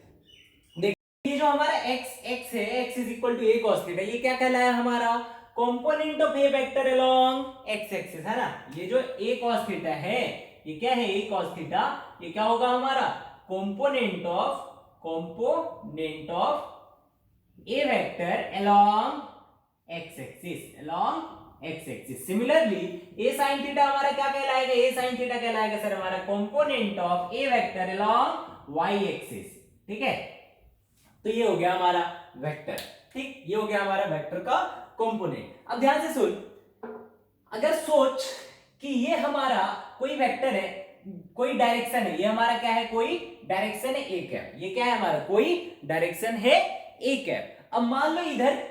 ये जो हमारा x है, x is equal to a cos theta, ये क्या कहलाया हमारा? Component of a vector along x axis, है ना। ये जो a cos थीटा है, ये क्या है? a cos थीटा, ये क्या होगा हमारा? Component of a vector along x axis, along x axis. Similarly a sin theta हमारा क्या कहलाएगा? a sin थीटा कहलाएगा सर हमारा component of a vector along y axis. ठीक है, तो ये हो गया हमारा वेक्टर। ठीक, ये हो गया हमारा वेक्टर का कंपोनेंट। अब ध्यान से सुन, अगर सोच कि ये हमारा कोई वेक्टर है, कोई डायरेक्शन है, ये हमारा क्या है? कोई डायरेक्शन है एक है, ये क्या है हमारा? कोई डायरेक्शन है एक है। अब मान लो इधर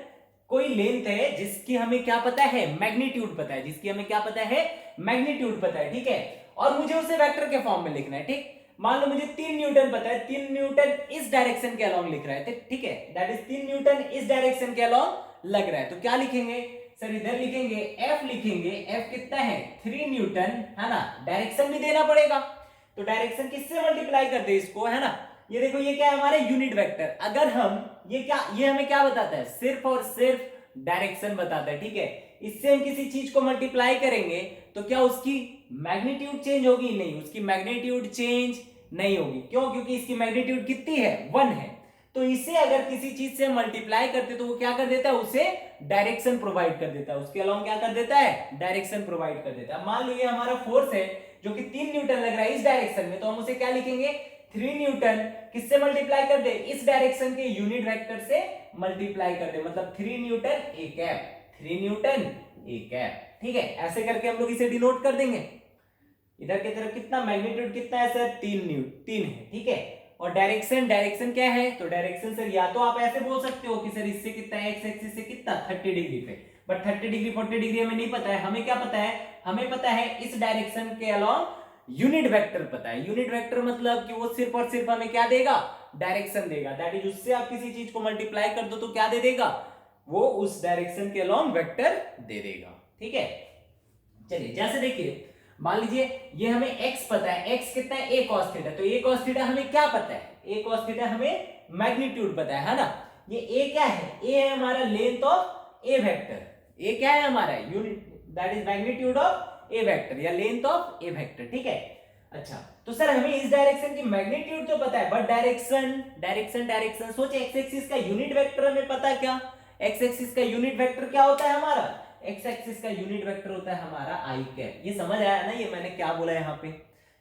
कोई लेंथ है जिसकी हमें क्या पता है? मैग्नीट्यूड पता है, जिसकी हमें क्या पता है? मैग्नीट्यूड पता है। ठीक है, और मुझे उसे वेक्टर के फॉर्म में लिखना है। ठीक, मान लो मुझे 3 न्यूटन पता है, 3 न्यूटन इस डायरेक्शन के अलोंग लिख रहा है। ठीक है, दैट इज 3 न्यूटन इस डायरेक्शन के अलोंग लग रहा है, तो क्या लिखेंगे सर? इधर लिखेंगे F, लिखेंगे F कितना है? 3 न्यूटन, है ना। डायरेक्शन भी देना पड़ेगा, तो डायरेक्शन किससे मल्टीप्लाई कर दे इसको, है ना। ये देखो, ये क्या है हमारे? Unit vector. अगर हम ये हमें क्या बताता है? सिर्फ और सिर्फ डायरेक्शन बताता है। ठीक है, इससे हम किसी चीज को मल्टीप्लाई करेंगे तो क्या उसकी मैग्नीट्यूड चेंज होगी? नहीं, उसकी मैग्नीट्यूड चेंज नहीं होगी। क्यों? क्योंकि इसकी मैग्नीट्यूड कितनी है? 1 है। तो इसे अगर किसी चीज से मल्टीप्लाई करते तो वो क्या कर देता है? उसे डायरेक्शन प्रोवाइड कर देता है, उसके अलावा क्या कर देता है? डायरेक्शन प्रोवाइड कर देता है। मान लो ये हमारा फोर्स है जो कि 3 न्यूटन लग रहा है इस डायरेक्शन में, तो हम उसे क्या लिखेंगे? 3 न्यूटन किससे मल्टीप्लाई कर दे? इस डायरेक्शन के यूनिट वेक्टर से मल्टीप्लाई कर दे, मतलब 3 Newton A cap, 3 Newton A cap. ठीक है, ऐसे करके हम लोग इसे डिनोट कर देंगे। इधर की तरफ कितना मैग्नीट्यूड कितना है सर? 3 है। ठीक है, और डायरेक्शन क्या है? तो डायरेक्शन सर या तो आप ऐसे बोल सकते हो कि सर इससे कितना है? एक्स एक्सिस से कितना? 30 डिग्री पे। बट 30 डिग्री 40 डिग्री हमें नहीं पता है। हमें क्या पता है? हमें पता है इस डायरेक्शन के अलोंग यूनिट वेक्टर पता है। यूनिट वेक्टर मतलब कि वो सिर्फ और सिर्फ हमें क्या देगा? डायरेक्शन देगा। दैट इज उससे आप किसी चीज को मल्टीप्लाई कर दो तो क्या दे देगा? वो उस डायरेक्शन के अलोंग वेक्टर दे देगा। ठीक है, चलिए जैसे देखिए, मान लीजिए ये हमें x पता है, x कितना है? a cos theta. तो a cos थीटा हमें क्या पता है? a cos थीटा हमें मैग्नीट्यूड पता है ना। ये a क्या है? a है हमारा length of a vector. a क्या है हमारा? Unit, that is magnitude of a vector या लेंथ ऑफ a वेक्टर। ठीक है, अच्छा तो सर हमें इस डायरेक्शन की मैग्नीट्यूड तो पता है, बट डायरेक्शन सोचे, x एक्सिस का यूनिट वेक्टर हमें पता है क्या? x एक्सिस का यूनिट वेक्टर क्या होता है हमारा? एक्स एक्सिस का यूनिट वेक्टर होता है हमारा आई कैप। ये समझ आया ना? ये मैंने क्या बोला यहाँ पे?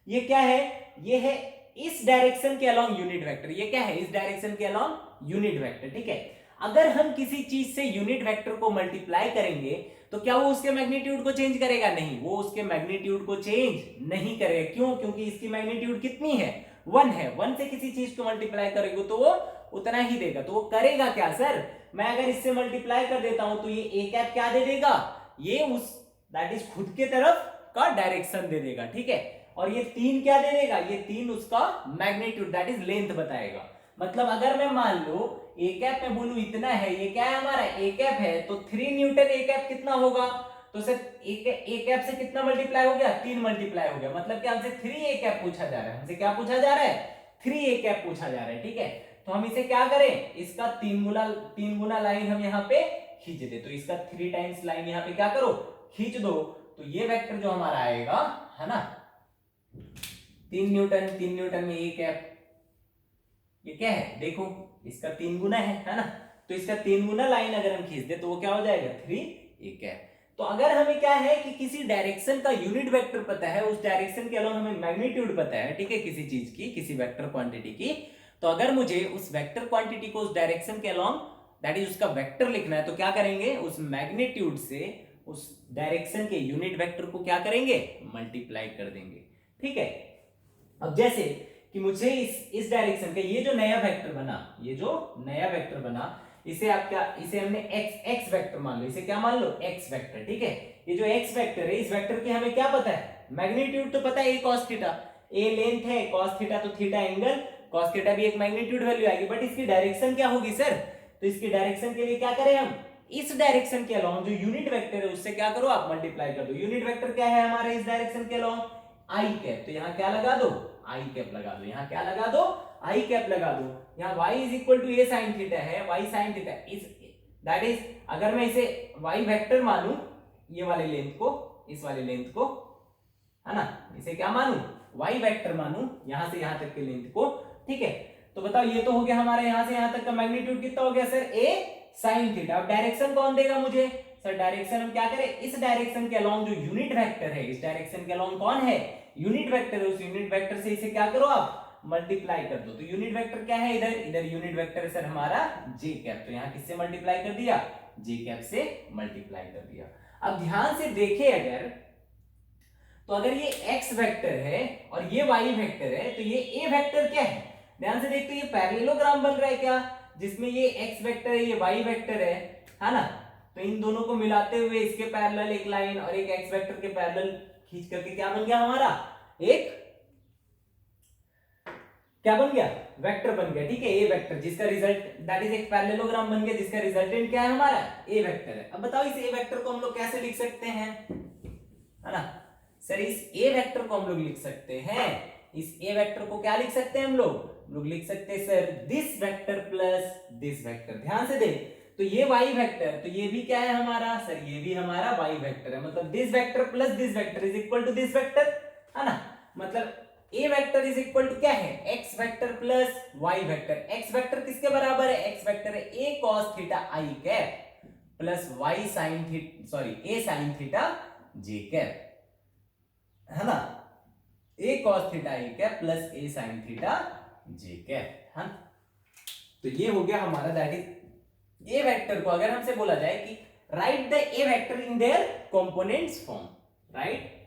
ये क्या है? ये है इस डायरेक्शन के अलोंग यूनिट वेक्टर। ये क्या है? इस डायरेक्शन के अलोंग यूनिट वेक्टर। ठीक है, अगर हम किसी चीज से यूनिट वेक्टर को मल्टीप्लाई करेंगे तो क्या वो उसके मैग्नीट्यूड को चेंज करेगा? नहीं, वो उसके मैग्नीट्यूड को चेंज नहीं करेगा। क्यों? क्योंकि इसकी मैग्नीट्यूड कितनी है? 1 है। 1 से किसी चीज को मल्टीप्लाई करेंगे तो वो उतना ही देगा। तो वो करेगा क्या सर? मैं अगर इससे मल्टीप्लाई कर देता हूं तो ये ए कैप क्या दे देगा? ये उस दैट इज खुद के तरफ का डायरेक्शन दे देगा। ठीक है, और ये 3 क्या दे देगा? ये 3 उसका मैग्नीट्यूड दैट इज लेंथ बताएगा। मतलब अगर मैं मान लो ए कैप में बोलूं इतना है, ये क्या है हमारा? ए कैप है, तो 3 न्यूटन ए कैप कितना होगा? तो सर ए कैप से कितना मल्टीप्लाई हो गया? 3 मल्टीप्लाई हो गया। मतलब कि हमसे 3 ए कैप पूछा जा रहा है। हमसे क्या पूछा जा रहा है? 3 ए कैप पूछा जा रहा है। ठीक है, तो हम इसे क्या करें? इसका 3 गुना लाइन हम यहाँ पे खींच दे। तो इसका 3 टाइम्स लाइन यहाँ पे क्या करो? खींच दो। तो ये वेक्टर जो हमारा आएगा, है ना, 3 न्यूटन में ए कैप, ये क्या है? देखो इसका 3 गुना है ना। तो इसका 3 गुना लाइन अगर हम खींच दे तो वो क्या हो जाएगा? 3 ए कैप। तो अगर हमें क्या है कि किसी डायरेक्शन का यूनिट वेक्टर पता है, उस डायरेक्शन के अलावा हमें मैग्नीट्यूड पता है, ठीक है, किसी चीज की, किसी वेक्टर क्वांटिटी की, तो अगर मुझे उस वेक्टर क्वांटिटी को उस डायरेक्शन के अलोंग दैट इज उसका वेक्टर लिखना है, तो क्या करेंगे? उस मैग्नीट्यूड से उस डायरेक्शन के यूनिट वेक्टर को क्या करेंगे? मल्टीप्लाई कर देंगे। ठीक है, अब जैसे कि मुझे इस डायरेक्शन का ये जो नया वेक्टर बना, इसे आप क्या, इसे हमने एक्स वेक्टर मान लो, इसे क्या मान लो, एक्स वेक्टर, ठीक है। ये जो एक्स वेक्टर है, इस वेक्टर की हमें क्या पता है, मैग्नीट्यूड तो पता है, ए cos थीटा, ए लेंथ है, cos थीटा तो थीटा एंगल, cos थीटा भी एक मैग्नीट्यूड वैल्यू आएगी, बट इसकी डायरेक्शन क्या होगी सर, तो इसकी डायरेक्शन के लिए क्या करें हम, इस डायरेक्शन के अलोंग जो यूनिट वेक्टर है उससे क्या करो आप, मल्टीप्लाई कर दो। यूनिट वेक्टर क्या है हमारे इस डायरेक्शन के अलोंग, आई कैप, तो यहाँ क्या लगा दो, आई कैप लगा दो, यहाँ क्या लगा दो, आई कैप लगा दो। यहाँ y is equal to A sine theta है, y sine theta is that is, अगर मैं इसे y वेक्टर मानूं, ये वाले लेंथ को, इस वाले लेंथ को, है ना, इसे क्या मानूं, y वेक्टर मानूं, यहां से यहां तक के लेंथ को, ठीक है। तो बताओ ये तो हो गया हमारा यहां से यहां तक का मैग्नीट्यूड कितना हो गया सर, a साइन थीटा। अब डायरेक्शन कौन देगा मुझे सर, डायरेक्शन हम क्या करें, इस डायरेक्शन के अलोंग जो यूनिट वेक्टर है, इस डायरेक्शन के अलोंग कौन है, यूनिट वेक्टर है, उस यूनिट वेक्टर से इसे क्या करो आप, मल्टीप्लाई कर दो। तो यूनिट वेक्टर क्या है, इधर इधर यूनिट वेक्टर है सर हमारा जे कैप, तो यहाँ किससे मल्टीप्लाई कर दिया, जे कैप से मल्टीप्लाई कर दिया। अब ध्यान से देखे अगर, तो अगर ये x वेक्टर है और ये y वेक्टर है, तो ये a वेक्टर क्या है, ध्यान से देखते, ये पैरेललोग्राम बन रहा है क्या, जिसमें ये x वेक्टर है, ये y वेक्टर है ना। तो इन दोनों को मिलाते हुए इसके पैरेलल एक लाइन और एक x वेक्टर के पैरेलल खींच करके क्या बन गया हमारा, एक क्या बन गया, वेक्टर बन गया, ठीक है, ए वेक्टर, जिसका रिजल्ट दैट इज एक पैरेललोग्राम बन गया, जिसका रिजल्टेंट क्या है हमारा, ए वेक्टर है। अब बताओ इस ए वेक्टर को हम लोग कैसे लिख सकते हैं, है ना सर, इस ए वेक्टर को हम लोग लिख सकते हैं, इस ए वेक्टर को क्या लिख सकते हैं हम लोग लिख सकते हैं sir, this vector plus this vector. ध्यान से देख, तो ये y वेक्टर, तो ये भी क्या है हमारा सर, ये भी हमारा y वेक्टर है, मतलब this vector plus this vector is equal to this vector, है ना। मतलब a vector is equal to क्या है, x vector plus y vector. x vector किसके बराबर है, x वेक्टर है a cos theta i cap plus y sin theta, sorry a sin theta j cap, है ना, a cos theta i cap plus a sin theta j cap, है। तो ये हो गया हमारा, दैट इज ए वेक्टर को अगर हमसे बोला जाए कि write the A vector in their components form, write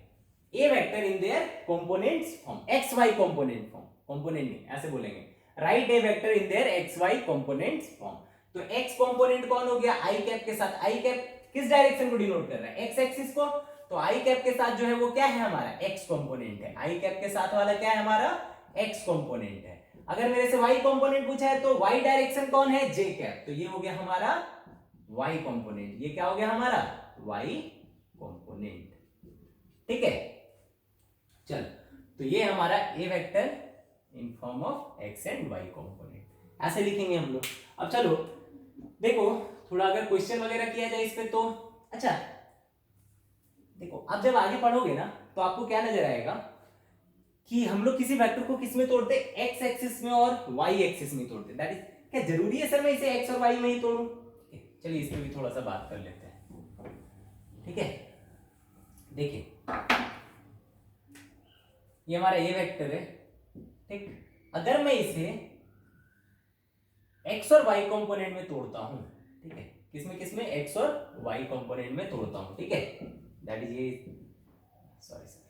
A vector in their components form, X Y component form, component नहीं ऐसे बोलेंगे, write A vector in their X Y components form. तो एक्स कंपोनेंट कौन हो गया, आई कैप के साथ, आई कैप किस डायरेक्शन को डिनोट कर रहा है, एक्स एक्सिस को, तो आई कैप के साथ जो है वो क्या है हमारा, एक्स कंपोनेंट है, आई कैप के साथ वाला क्या है हमारा, एक्स कंपोनेंट है। अगर मेरे से y कंपोनेंट पूछा है तो y डायरेक्शन कौन है, j कैप, तो ये हो गया हमारा y कंपोनेंट, ये क्या हो गया हमारा y कंपोनेंट, ठीक है। चल, तो ये हमारा a vector in form of x and y component, ऐसे लिखेंगे हम लोग। अब चलो देखो, थोड़ा अगर क्वेश्चन वगैरह किया जाए इस पे तो, अच्छा देखो अब जब आगे पढ़ोगे ना तो आपको क्या नजर आएगा कि हम लोग किसी वेक्टर को किस में तोड़ते, एक्स एक्सिस में और वाई एक्सिस में तोड़ते। दैट इज, क्या जरूरी है सर मैं इसे एक्स और वाई में ही तोड़ूं, चलिए इस पे भी थोड़ा सा बात कर लेते हैं, ठीक है। देखिए ये हमारा ए वेक्टर है, ठीक, अगर मैं इसे एक्स और वाई कंपोनेंट में तोड़ता हूं, ठीक है, किसमें किसमें, एक्स और वाई कंपोनेंट में तोड़ता हूं, ठीक है, दैट इज ये, सॉरी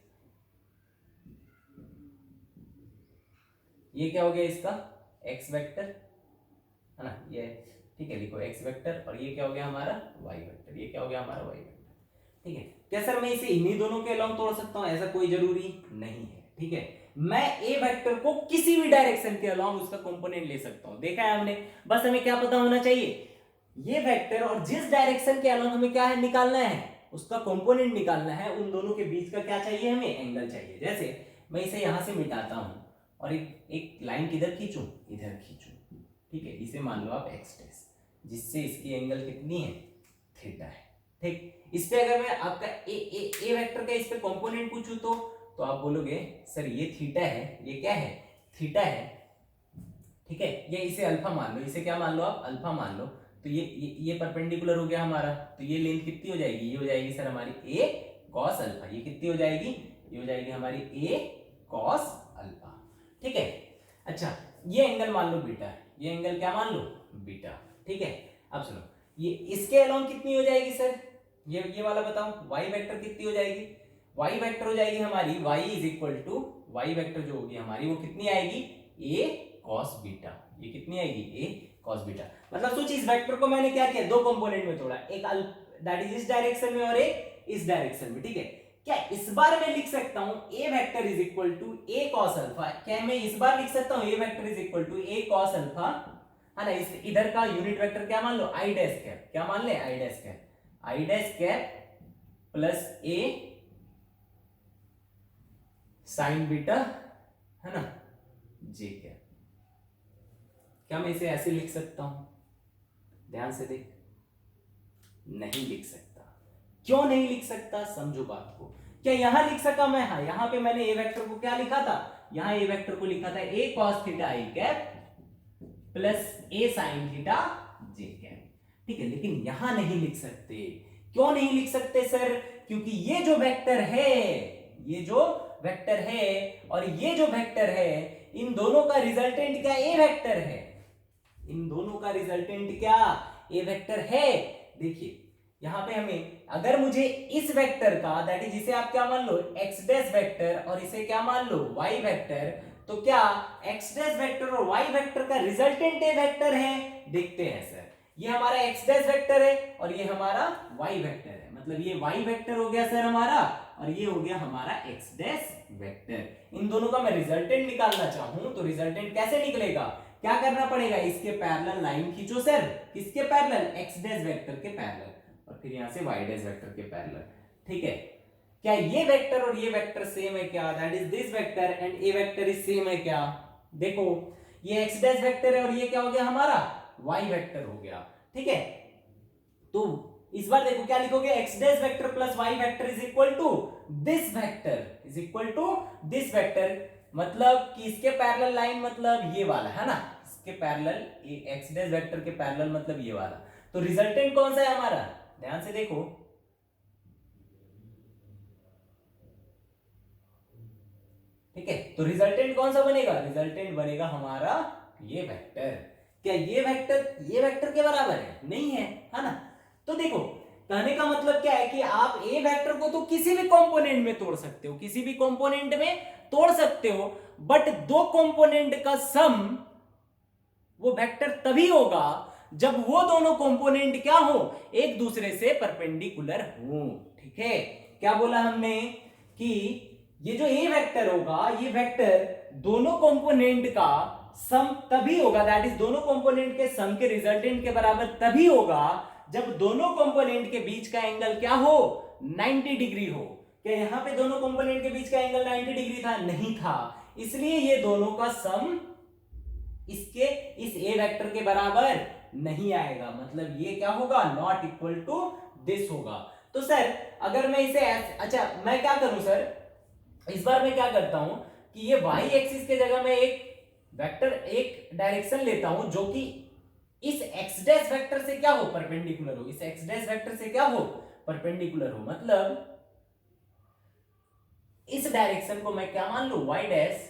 ये क्या हो गया इसका x वेक्टर, है ना, ये ठीक है, लिखो x वेक्टर, और ये क्या हो गया हमारा y वेक्टर, ये क्या हो गया हमारा y वेक्टर, ठीक है। क्या सर मैं इसे इन्हीं दोनों के अलोंग तोड़ सकता हूं, ऐसा कोई जरूरी नहीं है, ठीक है। मैं a वेक्टर को किसी भी डायरेक्शन के अलोंग उसका कंपोनेंट ले सकता हूं, देखा है हमने, बस हमें क्या पता होना चाहिए, ये वेक्टर और जिस डायरेक्शन के अलोंग हमें क्या है निकालना है, उसका कंपोनेंट निकालना है, उन दोनों के बीच का क्या चाहिए हमें, एंगल चाहिए। जैसे मैं इसे यहां से मिटाता हूं और एक लाइन किधर खींचूं, इधर खींचूं, ठीक है, इसे मान लो आप एक्स डैश, जिससे इसकी एंगल कितनी है, थीटा है, ठीक। इस पे अगर मैं आपका ए वेक्टर का इस पे कंपोनेंट पूछूं तो आप बोलोगे सर ये थीटा है, ये क्या है, थीटा है, ठीक है, ये इसे अल्फा मान लो, इसे क्या मान लो आप, अल्फा मान लो। तो ये परपेंडिकुलर हो गया हमारा, तो ये लेंथ कितनी हो जाएगी, ये हो जाएगी सर हमारी a cos अल्फा, ये कितनी हो जाएगी, ये हो जाएगी हमारी a cos अल्फा, ठीक है। अच्छा ये एंगल मान लो बीटा, ये एंगल क्या मान लो, बीटा, ठीक है। अब सुनो, ये इसके अलोंग कितनी हो जाएगी सर, ये वाला बताओ, y वेक्टर कितनी हो जाएगी, y वेक्टर हो जाएगी हमारी y is equal to, y vector जो होगी हमारी वो कितनी आएगी, a cos बीटा, ये कितनी आएगी, a cos बीटा। मतलब सोचिए इस वेक्टर को मैंने क्या किया, दो कंपोनेंट में तोड़ा, एक दैट इज इस डायरेक्शन में और एक इस डायरेक्शन में, ठीक है। क्या इस बार मैं लिख सकता हूं a vector is equal to a cos alpha, क्या मैं इस बार लिख सकता हूं a vector is equal to a cos alpha, है ना। इस इधर का यूनिट वेक्टर क्या मान लो, i डैश कैप, क्या मान ले, i dash cap plus a sign beta, है ना, j कैप। क्या मैं इसे ऐसे लिख सकता हूं, ध्यान से देख, नहीं लिख सकता। क्यों नहीं लिख सकता, समझो बात को। क्या यहां लिख सका मैं, हाँ, यहां पे मैंने ए वेक्टर को क्या लिखा था, यहां ए वेक्टर को लिखा था ए कॉस थीटा आई कैप प्लस ए साइन थीटा जे कैप, ठीक है। लेकिन यहां नहीं लिख सकते, क्यों नहीं लिख सकते सर, क्योंकि ये जो वेक्टर है, ये जो वेक्टर है और ये जो वेक्टर है, इन दोनों का रिजल्टेंट क्या ए वेक्टर है, इन दोनों का रिजल्टेंट क्या ए वेक्टर है। देखिए यहां पे हमें, अगर मुझे इस वेक्टर का, दैट इज जिसे आप क्या मान लो x डैश वेक्टर और इसे क्या मान लो y वेक्टर, तो क्या x डैश वेक्टर और y वेक्टर का रिजल्टेंट ए वेक्टर है, देखते हैं सर। ये हमारा x डैश वेक्टर है और ये हमारा y वेक्टर है, मतलब ये y वेक्टर हो गया सर हमारा और ये हो गया हमारा x डैश वेक्टर। इन दोनों का मैं रिजल्टेंट निकालना चाहूं तो रिजल्टेंट कैसे निकलेगा, क्या करना पड़ेगा, इसके पैरेलल लाइन खींचो सर, किसके पैरेलल, x डैश वेक्टर के पैरेलल, और फिर यहां से y डैश वेक्टर के पैरेलल, ठीक है। क्या ये वेक्टर और ये वेक्टर सेम है क्या, that is this vector and A vector is same है क्या, देखो ये x डैश वेक्टर है और ये क्या हो गया हमारा y वेक्टर हो गया, ठीक है। तो इस बार देखो क्या लिखोगे, x dash vector plus y vector is equal to this vector, is equal to this vector, मतलब कि इसके पैरेलल लाइन मतलब ये वाला, है ना, इसके पैरेलल x डैश वेक्टर के पैरेलल मतलब ये वाला। तो रिजल्टेंट कौन सा है हमारा, ध्यान से देखो, ठीक है। तो रिजल्टेंट कौन सा बनेगा, रिजल्टेंट बनेगा हमारा ये वेक्टर। क्या ये वेक्टर के बराबर है, नहीं है, है ना। तो देखो कहने का मतलब क्या है कि आप ए वेक्टर को तो किसी भी कंपोनेंट में तोड़ सकते हो, किसी भी कंपोनेंट में तोड़ सकते हो, बट दो कंपोनेंट का सम वो वेक्टर तभी होगा जब वो दोनों कंपोनेंट क्या हो, एक दूसरे से परपेंडिकुलर हो, ठीक है। क्या बोला हमने कि ये जो ए वेक्टर होगा, ये वेक्टर दोनों कंपोनेंट का सम तभी होगा, दैट इज दोनों कंपोनेंट के सम के रिजल्टेंट के बराबर तभी होगा जब दोनों कंपोनेंट के बीच का एंगल क्या हो, 90 डिग्री हो। क्या यहां पे दोनों कंपोनेंट के बीच का एंगल 90 डिग्री था, नहीं था, इसलिए ये दोनों का सम इसके इस ए वेक्टर के बराबर नहीं आएगा, मतलब ये क्या होगा, नॉट इक्वल टू दिस होगा। तो सर अगर मैं इसे अच्छा मैं क्या करूं सर, इस बार मैं क्या करता हूं कि ये y एक्सिस के जगह मैं एक वेक्टर, एक डायरेक्शन लेता हूं जो कि इस x डैश वेक्टर से क्या हो, परपेंडिकुलर हो, इस x डैश वेक्टर से क्या हो, परपेंडिकुलर हो, मतलब इस डायरेक्शन को मैं क्या मान लू, y डैश,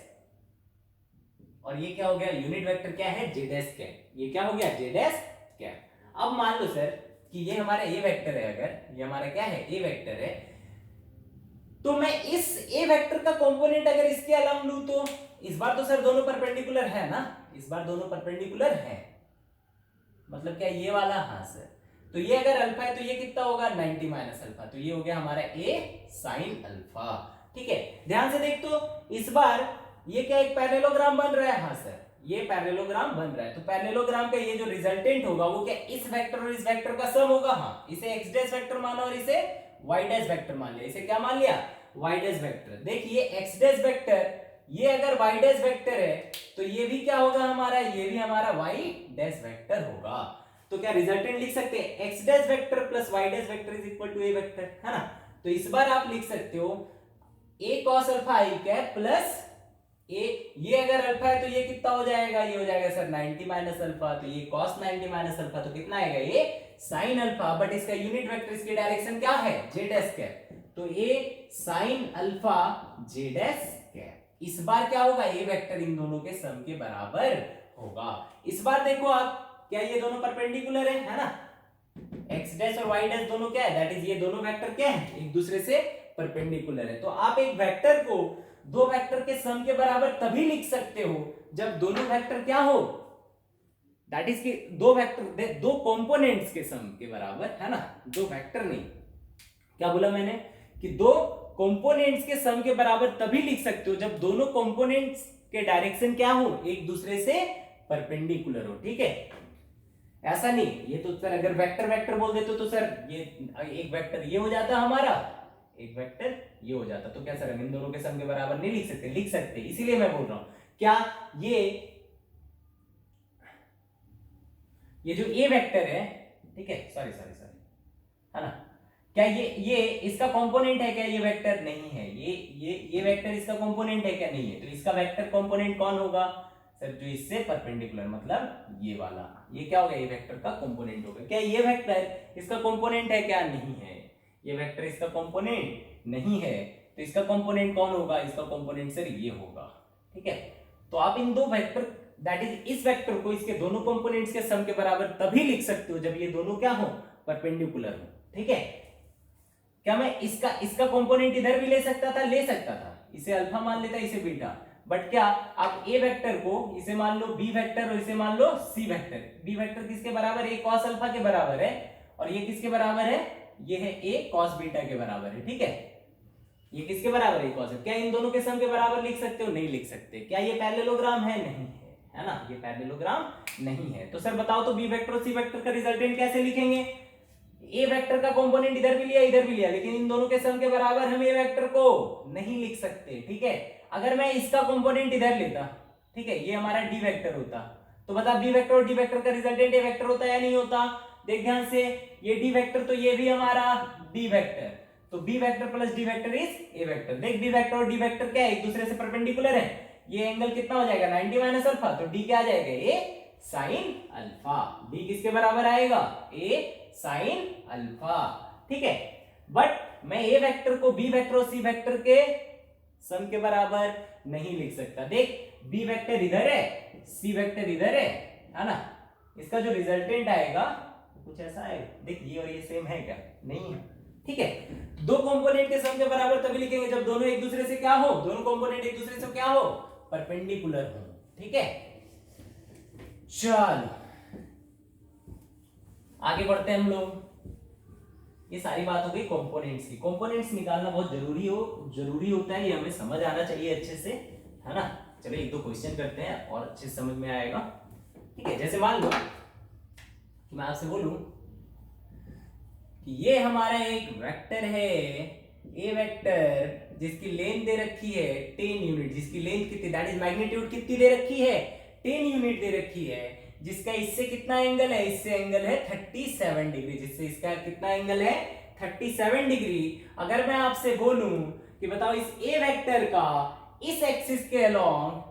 और ये क्या हो गया, यूनिट वेक्टर क्या है, j डैश कैप, ये क्या हो गया, j डैश कैप। अब मान लो सर कि ये हमारा a वेक्टर है, अगर ये हमारा क्या है, a वेक्टर है, तो मैं इस a वेक्टर का कंपोनेंट अगर इसके अलावा लूं तो इस बार तो सर दोनों परपेंडिकुलर है ना, इस बार दोनों परपेंडिकुलर है, मतलब क्या ये वाला, हाँ सर, तो ये अगर अल्फा है तो ये कितना होगा, 90 माइनस अल्फा, तो ये हो गया हमारा a साइन अल्फा, ठीक है। ध्यान से देख, तो इस बार ये क्या एक पैरेललोग्राम बन रहा है, हाँ सर ये पैरेललोग्राम बन रहा है, तो पैरेललोग्राम का ये जो रिजल्टेंट होगा वो क्या इस वेक्टर और इस वेक्टर का सम होगा, हाँ, इसे x डैश वेक्टर माना और इसे y डैश वेक्टर मान लिया, इसे क्या मान लिया, y डैश वेक्टर। देखिए x डैश वेक्टर, ये अगर y डैश वेक्टर है तो ये भी क्या होगा हमारा, ये भी हमारा y डैश वेक्टर होगा। तो क्या रिजल्टेंट लिख सकते हैं, x dash vector plus y dash vector is equal to a vector, है ना। तो इस बार आप लिख सकते हो a cos alpha i cap plus a, ये अगर अल्फा है तो ये कितना हो जाएगा, ये हो जाएगा सर 90 माइनस अल्फा, तो ये cos 90 माइनस अल्फा तो कितना आएगा, ये साइन अल्फा, बट इसका यूनिट वेक्टर, इसकी डायरेक्शन क्या है, j डैश कैप, तो a sine alpha j dash cap. इस बार क्या होगा, a वेक्टर इन दोनों के सम के बराबर होगा। इस बार देखो आप, क्या ये दोनों परपेंडिकुलर है ना, x डैश और y डैश दोनों क्या है, दैट इज ये दोनों वेक्टर क्या है, एक दूसरे से परपेंडिकुलर है। तो आप एक वेक्टर को दो वेक्टर के सम के बराबर तभी लिख सकते हो जब दोनों वेक्टर क्या हो, दैट इज कि दो वेक्टर, दो कंपोनेंट्स के सम के बराबर, है ना, दो वेक्टर नहीं, क्या बोला मैंने कि दो कंपोनेंट्स के सम के बराबर तभी लिख सकते हो जब दोनों कंपोनेंट्स के डायरेक्शन क्या हो, एक दूसरे से परपेंडिकुलर हो, ठीक है। ऐसा नहीं, ये तो सर अगर वेक्टर वेक्टर बोल देते तो सर ये एक वेक्टर ये हो जाता हमारा, एक वेक्टर ये हो जाता, तो क्या सर हम इन दोनों के सम के बराबर नहीं लिख सकते? लिख सकते, इसीलिए मैं बोल रहा हूं क्या ये जो ए वेक्टर है, ठीक है, सॉरी सॉरी सॉरी, है ना, क्या ये इसका कंपोनेंट है क्या? ये वेक्टर नहीं है, ये वेक्टर इसका कंपोनेंट है क्या? नहीं है, तो इसका वेक्टर कंपोनेंट कौन होगा सर? जो इससे परपेंडिकुलर, मतलब ये वाला, ये क्या हो गया? ये वेक्टर का कंपोनेंट होगा। क्या ये वेक्टर इसका कंपोनेंट है क्या? नहीं है, ये वेक्टर इसका कंपोनेंट नहीं है, तो इसका कंपोनेंट कौन होगा? इसका कंपोनेंट सर ये होगा, ठीक है। तो आप इन दो वेक्टर, दैट इज इस वेक्टर को इसके दोनों कंपोनेंट्स के सम के बराबर तभी लिख सकते हो जब ये दोनों क्या हो? परपेंडिकुलर हो, ठीक है। क्या मैं इसका कंपोनेंट इधर भी ले सकता था? ले सकता था, इसे अल्फा मान लेता, इसे बीटा, बट क्या आप ए वेक्टर को इसे मान लो बी वेक्टर और इसे मान लो सी वेक्टर। बी वेक्टर किसके बराबर? ए कॉस अल्फा के बराबर है, और ये किसके बराबर है? ये है ए कॉस बीटा के बराबर है, ठीक है। ये किसके बराबर है? कॉस। क्या इन दोनों के सम के बराबर लिख सकते हो? नहीं लिख सकते। क्या ये पैरेललोग्राम है? नहीं है ना, ये पैरेललोग्राम नहीं है। तो सर बताओ तो बी वेक्टर और सी वेक्टर का रिजल्टेंट कैसे लिखेंगे? ए वेक्टर का कंपोनेंट इधर भी लिया इधर भी लिया, लेकिन इन दोनों के सम के बराबर हम ए वेक्टर को नहीं लिख सकते, ठीक है। अगर मैं इसका कंपोनेंट इधर लेता, ठीक है, ये हमारा डी वेक्टर होता, तो बता बी वेक्टर और डी वेक्टर का रिजल्टेंट ए वेक्टर होता या नहीं होता? देख ध्यान से, ये डी वेक्टर तो ये भी हमारा डी वेक्टर, तो B vector plus D vector is A vector. देख बी वेक्टर और डी वेक्टर क्या है? एक दूसरे से परपेंडिकुलर है। ये एंगल कितना हो जाएगा? 90 माइनस अल्फा, तो डी क्या आ जाएगा? ए साइन अल्फा। डी किसके बराबर आएगा? ए साइन अल्फा, ठीक है। बट मैं ए वेक्टर को बी वेक्टर और सी वेक्टर के सम के बराबर नहीं लिख सकता। देख बी वेक्टर इधर है, सी वेक्टर इधर है ना, इसका जो रिजल्टेंट आएगा कुछ ऐसा है। देख ये और ये सेम है क्या? नहीं है, ठीक है। दो कंपोनेंट के सम के बराबर तभी लिखेंगे जब दोनों एक दूसरे से क्या हो? दोनों कंपोनेंट एक दूसरे से क्या हो? परपेंडिकुलर हो, ठीक है। चलो आगे बढ़ते हैं हम लोग। ये सारी बात हो गई कंपोनेंट्स की। कंपोनेंट्स निकालना बहुत जरूरी होता है, ये हमें समझ आना चाहिए अच्छे से, है ना। चलो एक दो क्वेश्चन करते हैं और अच्छे से समझ में आएगा, ठीक है। जैसे मान लो कि मैं आपसे बोलूं कि ये हमारा एक वेक्टर है, ए वेक्टर, जिसकी लेंथ दे रखी है 10 यूनिट, जिसकी लेंथ कितनी, दैट इज मैग्नीट्यूड कितनी दे रखी है? 10 यूनिट दे रखी है, जिसका इससे कितना एंगल है? इससे एंगल है 37 डिग्री, जिससे इसका कितना एंगल है? 37 डिग्री। अगर मैं आपसे बोलूं कि बताओ इस ए वेक्टर का इस एक्सिस के अलोंग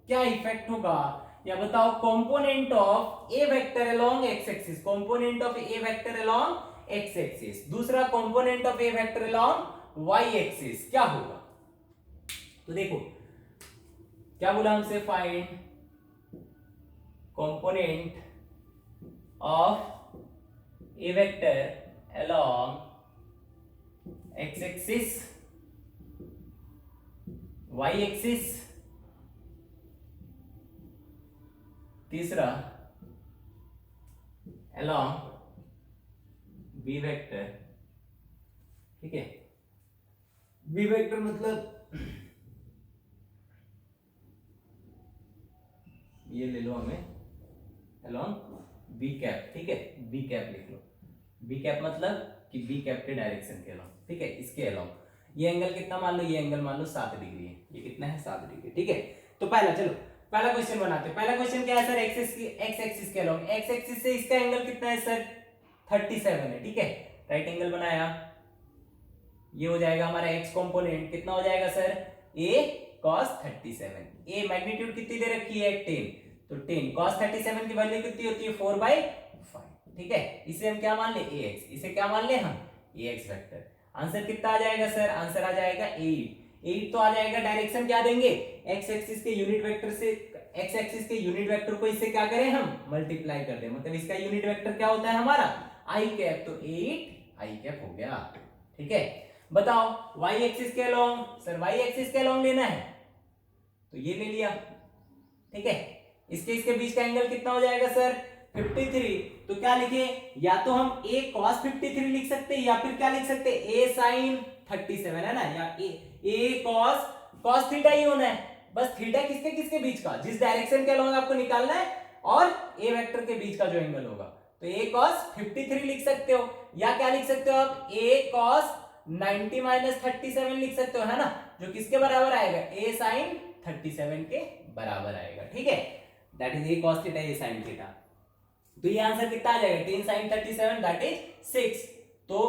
क्या इफेक्ट होगा, या बताओ component of A vector along X axis, component of A vector along X axis, दूसरा component of A vector along Y axis, क्या होगा? तो देखो क्या बोला हमसे, find component of a vector along x-axis, y-axis, तीसरा along b vector, ठीक है। b vector मतलब ये ले लो हमें along b कैप, ठीक है, b कैप लिख लो। b कैप मतलब कि b कैप के डायरेक्शन के along, ठीक है, इसके along। ये एंगल कितना मान लो? ये एंगल मान लो 7 डिग्री है। ये कितना है? 7 डिग्री, ठीक है। तो पहला क्वेश्चन बनाते हैं। पहला क्वेश्चन क्या है सर? एक्स एक्सिस के along, एक्स एक्सिस से इसका एंगल कितना है सर? 37 है, ठीक है। राइट एंगल बनाया, ये हो जाएगा हमारा एक्स कंपोनेंट, कितना हो जाएगा sir? a cos 37। a magnitude कितनी दे रखी है? 10, तो 10 cos 37 की वैल्यू कितनी होती है? 4/5, ठीक है। इसे हम क्या मान ले? ax, इसे क्या मान ले हम? ax vector. आंसर कितना आ जाएगा सर? आंसर आ जाएगा 8 तो आ जाएगा। डायरेक्शन क्या देंगे? x एक्सिस के यूनिट वेक्टर से, x एक्सिस के यूनिट वेक्टर को इससे क्या करें हम? मल्टीप्लाई कर दें, मतलब इसका यूनिट वेक्टर क्या होता है हमारा? i कैप, तो 8 i कैप हो गया, ठीक है। बताओ y एक्सिस के अलोंग, सर y एक्सिस के अलोंग लेना है तो ये ले लिया, ठीक है। इसके बीच का एंगल कितना हो जाएगा सर 53। तो क्या लिखे, या तो हम a cos 53 लिख सकते हैं या फिर क्या लिख सकते हैं a sin 37, है ना, या a cos थीटा ही होना है, बस थीटा किसके बीच का, जिस डायरेक्शन के अलोंग आपको निकालना है और a वेक्टर के बीच का जो एंगल होगा, तो a cos 53 लिख सकते हो, या क्या लिख सकते हो आप a cos 90 - 37 लिख सकते हो, है ना, जो किसके बराबर आएगा a sin 37 के बराबर आएगा, ठीक है, that is a cos theta a sin theta. तो ये आंसर कितना आ जाएगा 10 sin 37 दैट इज 6। तो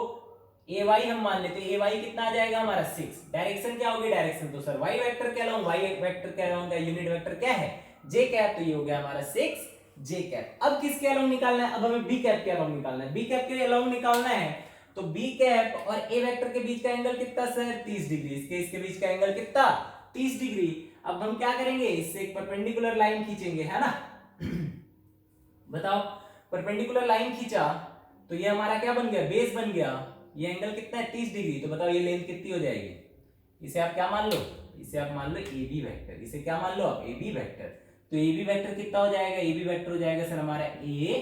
ए वाई हम मान लेते हैं, ए वाई कितना आ जाएगा हमारा 6। डायरेक्शन क्या होगी, डायरेक्शन तो सर वाई वेक्टर के अलोंग, वाई वेक्टर के अलोंग का यूनिट वेक्टर क्या है जे कैप, तो ये हो गया हमारा 6 जे कैप। अब किसके अलोंग निकालना है, अब हमें बी कैप के अलोंग निकालना है, बी कैप के अलोंग निकालना है, तो बी कैप और ए वेक्टर के बीच का एंगल कितना सर 30 डिग्री, इसके बीच का एंगल कितना 30 डिग्री। अब हम क्या करेंगे, इससे एक परपेंडिकुलर लाइन खींचेंगे, है ना बताओ, परपेंडिकुलर लाइन खींचा तो ये हमारा क्या बन गया, बेस बन गया, ये एंगल कितना है 30 डिग्री, तो बताओ ये लेंथ कितनी हो जाएगी, इसे आप क्या मान लो, इसे आप मान लो ए बी वेक्टर, इसे क्या मान लो आप ए बी वेक्टर। तो ए बी वेक्टर कितना हो जाएगा, ए बी वेक्टर हो जाएगा सर हमारा ए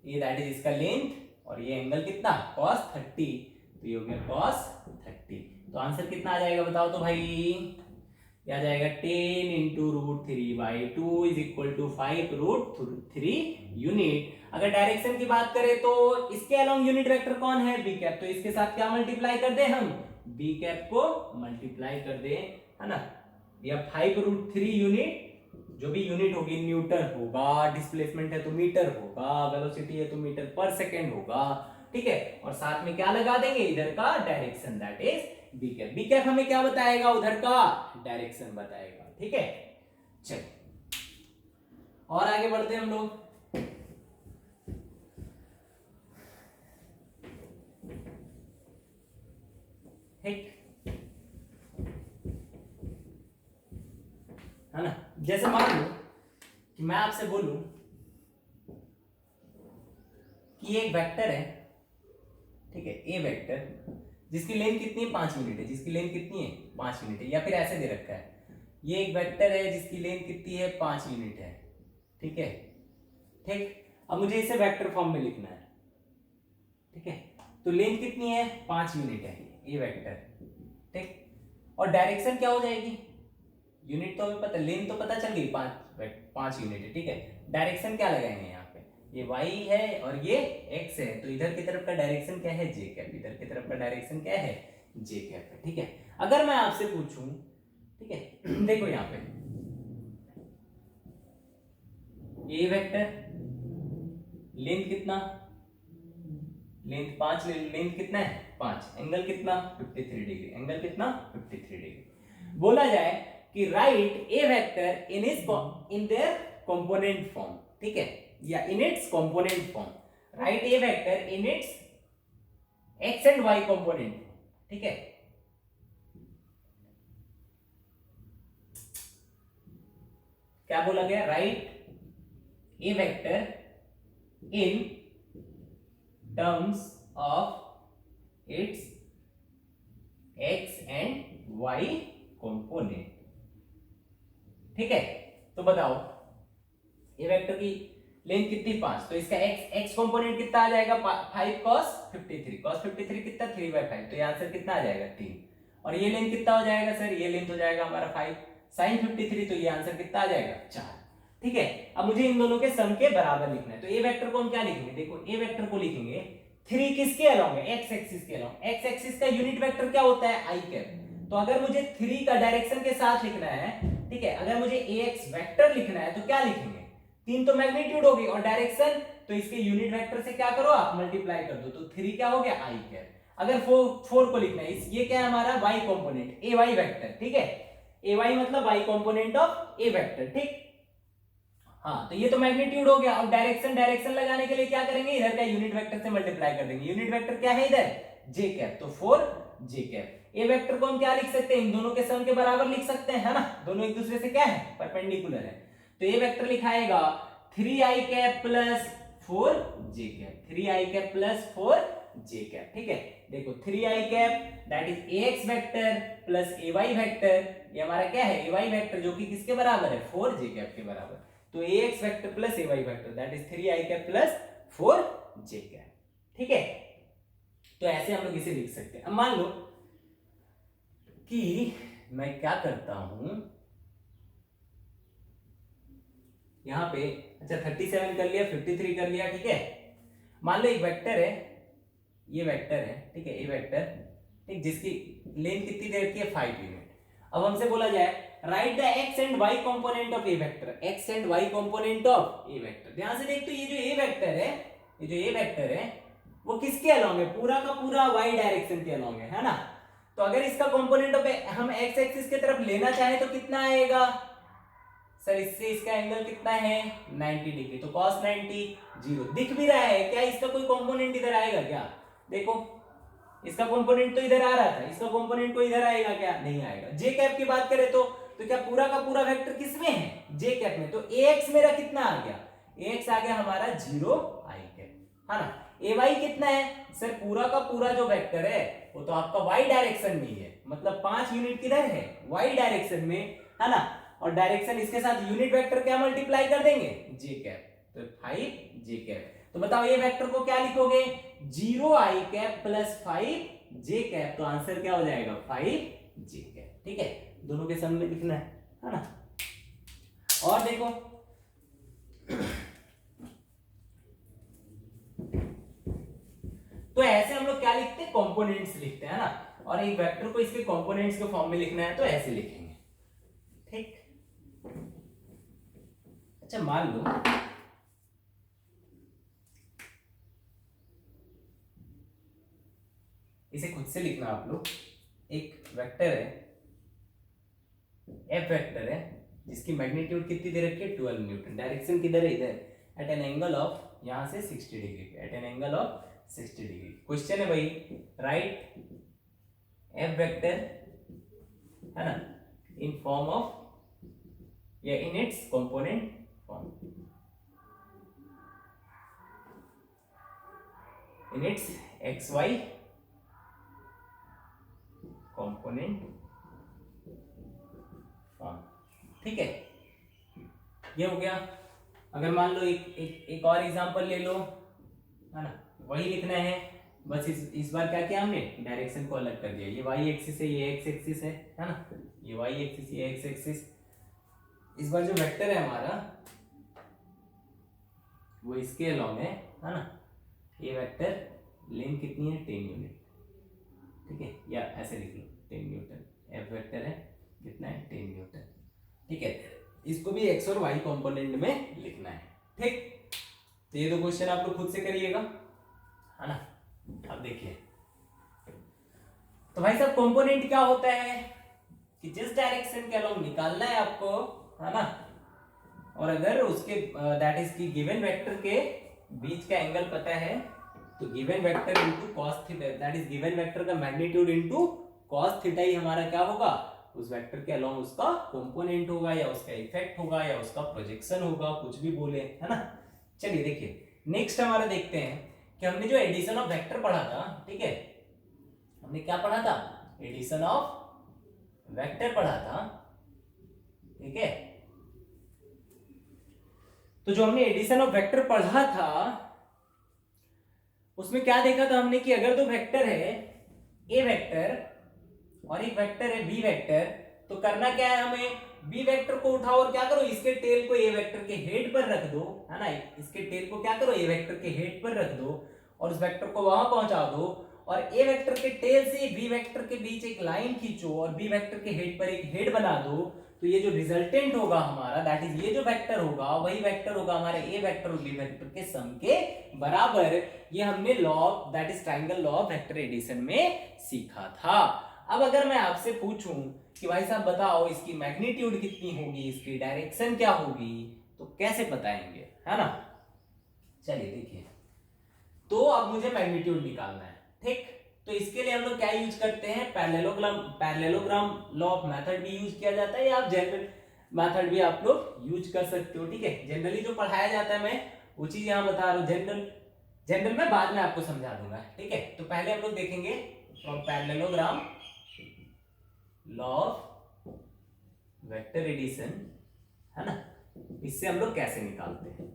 दैट इज इसका लेंथ, और ये एंगल कितना cos 30, तो ये हो गया cos 30। तो आंसर कितना आ जाएगा बताओ तो भाई, क्या आ जाएगा 10 into root 3/2 is equal to 5 root 3 unit. अगर डायरेक्शन की बात करें तो इसके अलोंग यूनिट वेक्टर कौन है बी कैप, तो इसके साथ क्या मल्टीप्लाई कर दे हम, बी कैप को मल्टीप्लाई कर दे, है ना, या 5 रूट 3 यूनिट, जो भी यूनिट होगी, न्यूटन होगा, डिस्प्लेसमेंट है तो मीटर होगा, वेलोसिटी है तो मीटर पर सेकेंड होगा, ठीक है, और साथ में क्या लगा देंगे इधर का direction that is B cap. B cap हमें क्या बताएगा, उधर का डायरेक्शन बताएगा, ठीक है। चल और आगे बढ़ते हैं हम लोग, ठीक है ना। जैसे मान लो कि मैं आपसे बोलूं कि एक वेक्टर है, ठीक है, ए वेक्टर जिसकी लेंथ कितनी है 5 यूनिट है, जिसकी लेंथ कितनी है 5 यूनिट है, या फिर ऐसे दे रखा है, ये एक वेक्टर है जिसकी लेंथ कितनी है 5 यूनिट है, ठीक है, ठीक। अब मुझे इसे वेक्टर फॉर्म में लिखना है, ठीक है, तो लेंथ कितनी है 5 यूनिट है ये वेक्टर, ठीक, और डायरेक्शन क्या हो जाएगी, यूनिट तो हमें पता, लेंथ तो पता चल गई 5 यूनिट है, ठीक है, डायरेक्शन क्या लगाएंगे यहाँ पे, ये y है और ये x है, तो इधर की तरफ का डायरेक्शन क्या है j कैप, इधर की तरफ का डायरेक्शन क्या है j कैप है, ठीक है। अगर मैं आपसे पूछूं, ठीक है देखो यहाँ पे a वेक्टर लेंथ कितना, लेंथ 5, लेंथ कितना है 5, एंगल कितना 53 डिग्री, एंगल कितना 53 डिग्री। बोला जाए कि write A vector in their component form, ठीक है, या in its component form, write A vector in its X and Y component, ठीक है, क्या बोला गया, write A vector in terms of its X and Y component, ठीक है। तो बताओ ये वेक्टर की लेंथ कितनी 5, तो इसका x कंपोनेंट कितना आ जाएगा 5 cos 53 कितना 3/5, तो ये आंसर कितना आ जाएगा 3, और ये लेंथ कितना हो जाएगा सर, ये लेंथ हो जाएगा हमारा 5 sin 53, तो ये आंसर कितना आ जाएगा 4, ठीक है। अब मुझे इन दोनों के सम के बराबर लिखना है, तो ए वेक्टर को हम क्या लिखेंगे, देखो ए वेक्टर को लिखेंगे 3 किसके अलोंग है, x एक्सिस के अलोंग, x एक्सिस का यूनिट वेक्टर क्या होता है i कैप, तो अगर मुझे 3 का डायरेक्शन के साथ लिखना है, ठीक है, अगर मुझे ax वेक्टर लिखना है तो क्या लिखेंगे, 3 तो मैग्नीट्यूड होगी और डायरेक्शन, तो इसके यूनिट वेक्टर से क्या करो आप मल्टीप्लाई कर दो, तो 3 क्या हो गया i कैप। अगर 4 को लिखना है, ये क्या है हमारा y कंपोनेंट ay वेक्टर, ठीक है, ay मतलब y component of a vector, ठीक, हाँ, तो ये तो मैग्नीट्यूड हो गया। अब डायरेक्शन लगाने के लिए क्या करेंगे, इधर का यूनिट वेक्टर से मल्टीप्लाई कर देंगे, यूनिट वेक्टर क्या है इधर j कैप, तो 4 j कैप। ए वेक्टर को हम क्या लिख सकते हैं, इन दोनों के सम के बराबर लिख सकते हैं, है ना, दोनों एक दूसरे से क्या है परपेंडिकुलर है, तो ये वेक्टर लिखाएगा 3i cap plus 4j cap, 3i cap plus 4j cap, ठीक है। देखो 3i cap that is ax vector plus ay vector, ये हमारा क्या है ay वेक्टर, जो कि किसके बराबर है 4j कैप के बराबर। तो ax vector plus ay vector that is 3i cap plus 4j cap, ठीक है। तो ऐसे हम लोग इसे लिख सकते हैं। अब मान लो कि मैं क्या करता हूं यहां पे, अच्छा 37 कर लिया, 53 कर लिया, ठीक है। मान लो एक वेक्टर है, ये वेक्टर है, ठीक है, ये वेक्टर, ठीक, जिसकी लेंथ कितनी दे रखी है 5 यूनिट। अब हमसे बोला जाए write the X and Y component of A vector, X and Y component of A vector. ध्यान से देख, तो ये जो ए वेक्टर है, ये जो ए वेक्टर है वो किसके अलोंग है, पूरा का पूरा वाई डायरेक्शन के अलोंग है ना। तो अगर इसका कंपोनेंट ऑफ हम एक्स एक्सिस की तरफ लेना चाहे तो कितना आएगा सर, इससे इसका एंगल कितना है 90 डिग्री, तो cos 90 जीरो दिख भी रहा है क्या, इसका कोई कंपोनेंट इधर आएगा क्या, देखो इसका कंपोनेंट तो इधर आ रहा था, इसका कंपोनेंट को इधर आएगा क्या, नहीं आएगा। जे कैप की बात करें तो क्या पूरा का पूरा वेक्टर किसमें है, जे कैप में, तो ax मेरा कितना आ गया, ax आ गया हमारा 0 i कैप, है ना। ay कितना है सर, पूरा का पूरा जो वेक्टर है वो तो आपका y डायरेक्शन में ही है, मतलब 5 यूनिट किधर है, y डायरेक्शन में, है ना। और डायरेक्शन इसके साथ यूनिट वेक्टर क्या मल्टीप्लाई कर देंगे, जे कैप, तो 5 जे कैप। तो बताओ ये वेक्टर को क्या लिखोगे, 0 i cap plus 5 J cap, तो आंसर क्या हो जाएगा 5 जे कैप, ठीक है। दोनों के सामने लिखना है ना। और देखो तो ऐसे हम लोग क्या लिखते हैं, कंपोनेंट्स लिखते हैं ना। और एक वेक्टर को इसके कंपोनेंट्स के फॉर्म में लिखना है तो ऐसे लिखेंगे, ठीक। अच्छा मान लो इसे खुद से लिखना आप लोग, एक वेक्टर है एफ वेक्टर है जिसकी मैग्नीट्यूड कितनी दे रखी है 12 न्यूटन, डायरेक्शन किधर है इधर, एट एन एंगल ऑफ यहां से 60 degree, at an angle of 60 degree. Question है भाई राइट एफ वेक्टर, है ना, इन फॉर्म ऑफ या in its component form, in its X Y component form, ठीक है। ये हो गया। अगर मान लो एक और एग्जांपल ले लो, है ना, वही लिखना है, बस इस बार क्या किया हमने, डायरेक्शन को अलग कर दिया, ये वाई एक्सिस है, ये एक्स एक्सिस है ना, ये वाई एक्सिस, ये एक्स एक्सिस। इस बार जो वेक्टर है हमारा वो इसके अलोंग है ना। ये वेक्टर लेंथ कितनी है 10 यूनिट, ठीक है, या ऐसे लिख लो 10 न्यूटन, एफ वेक्टर है कितना है 10 न्यूटन, ठीक है। इसको भी एक्स और वाई कंपोनेंट में लिखना है, ठीक। तो ये दो क्वेश्चन आप लोग खुद से करिएगा, है ना। अब देखिए तो भाई साहब कंपोनेंट क्या होता है कि जिस डायरेक्शन के अलोंग निकालना है आपको, है ना, और अगर उसके दैट इज की गिवन वेक्टर के बीच का एंगल पता है तो given vector into cos theta, that is given vector का मैग्नीट्यूड इनटू cos थीटा ही हमारा क्या होगा, उस वेक्टर के अलोंग उसका कंपोनेंट होगा या उसका इफेक्ट होगा या उसका प्रोजेक्शन होगा, कुछ भी बोले, है ना। चलिए देखिए नेक्स्ट हमारा देखते हैं कि हमने जो एडिशन ऑफ वेक्टर पढ़ा था, ठीक है, हमने क्या पढ़ा था, एडिशन ऑफ वेक्टर पढ़ा था, ठीक है। तो जो हमने एडिशन ऑफ वेक्टर पढ़ा था उसमें क्या देखा था हमने कि अगर दो वेक्टर है ए वेक्टर और एक वेक्टर है बी वेक्टर, तो करना क्या है, हमें बी वेक्टर को उठाओ और क्या करो, इसके टेल को ए वेक्टर के हेड पर रख दो, है ना, इसके टेल को क्या करो ए वेक्टर के हेड पर रख दो और उस वेक्टर को वहां पहुंचा दो और ए वेक्टर के टेल से बी वेक्टर के बीच एक लाइन खींचो और बी वेक्टर के हेड पर एक हेड बना दो। तो ये जो रिजल्टेंट होगा हमारा, दैट इज ये जो वेक्टर होगा वही वेक्टर होगा हमारे ए वेक्टर और बी वेक्टर के सम के बराबर। ये हमने law that is triangle law of vector addition में सीखा था। अब अगर मैं आपसे पूछूं कि भाई साहब बताओ इसकी मैग्नीट्यूड कितनी होगी, इसकी डायरेक्शन क्या होगी, तो कैसे बताएंगे, है ना। चलिए देखिए, तो अब मुझे मैग्नीट्यूड निकालना है, ठीक। तो इसके लिए हम लोग क्या यूज करते हैं, पैरेललोग्राम लॉ ऑफ मेथड भी यूज किया जाता है या आप जनरल मेथड भी आप लोग यूज कर सकते हो, ठीक है। जनरली जो पढ़ाया जाता है मैं वो चीज यहां बता रहा हूं, जनरल में बाद में आपको समझा दूंगा, ठीक है। तो पहले हम लोग देखेंगे from parallelogram law of vector addition, है ना, इससे हम लोग कैसे निकालते हैं,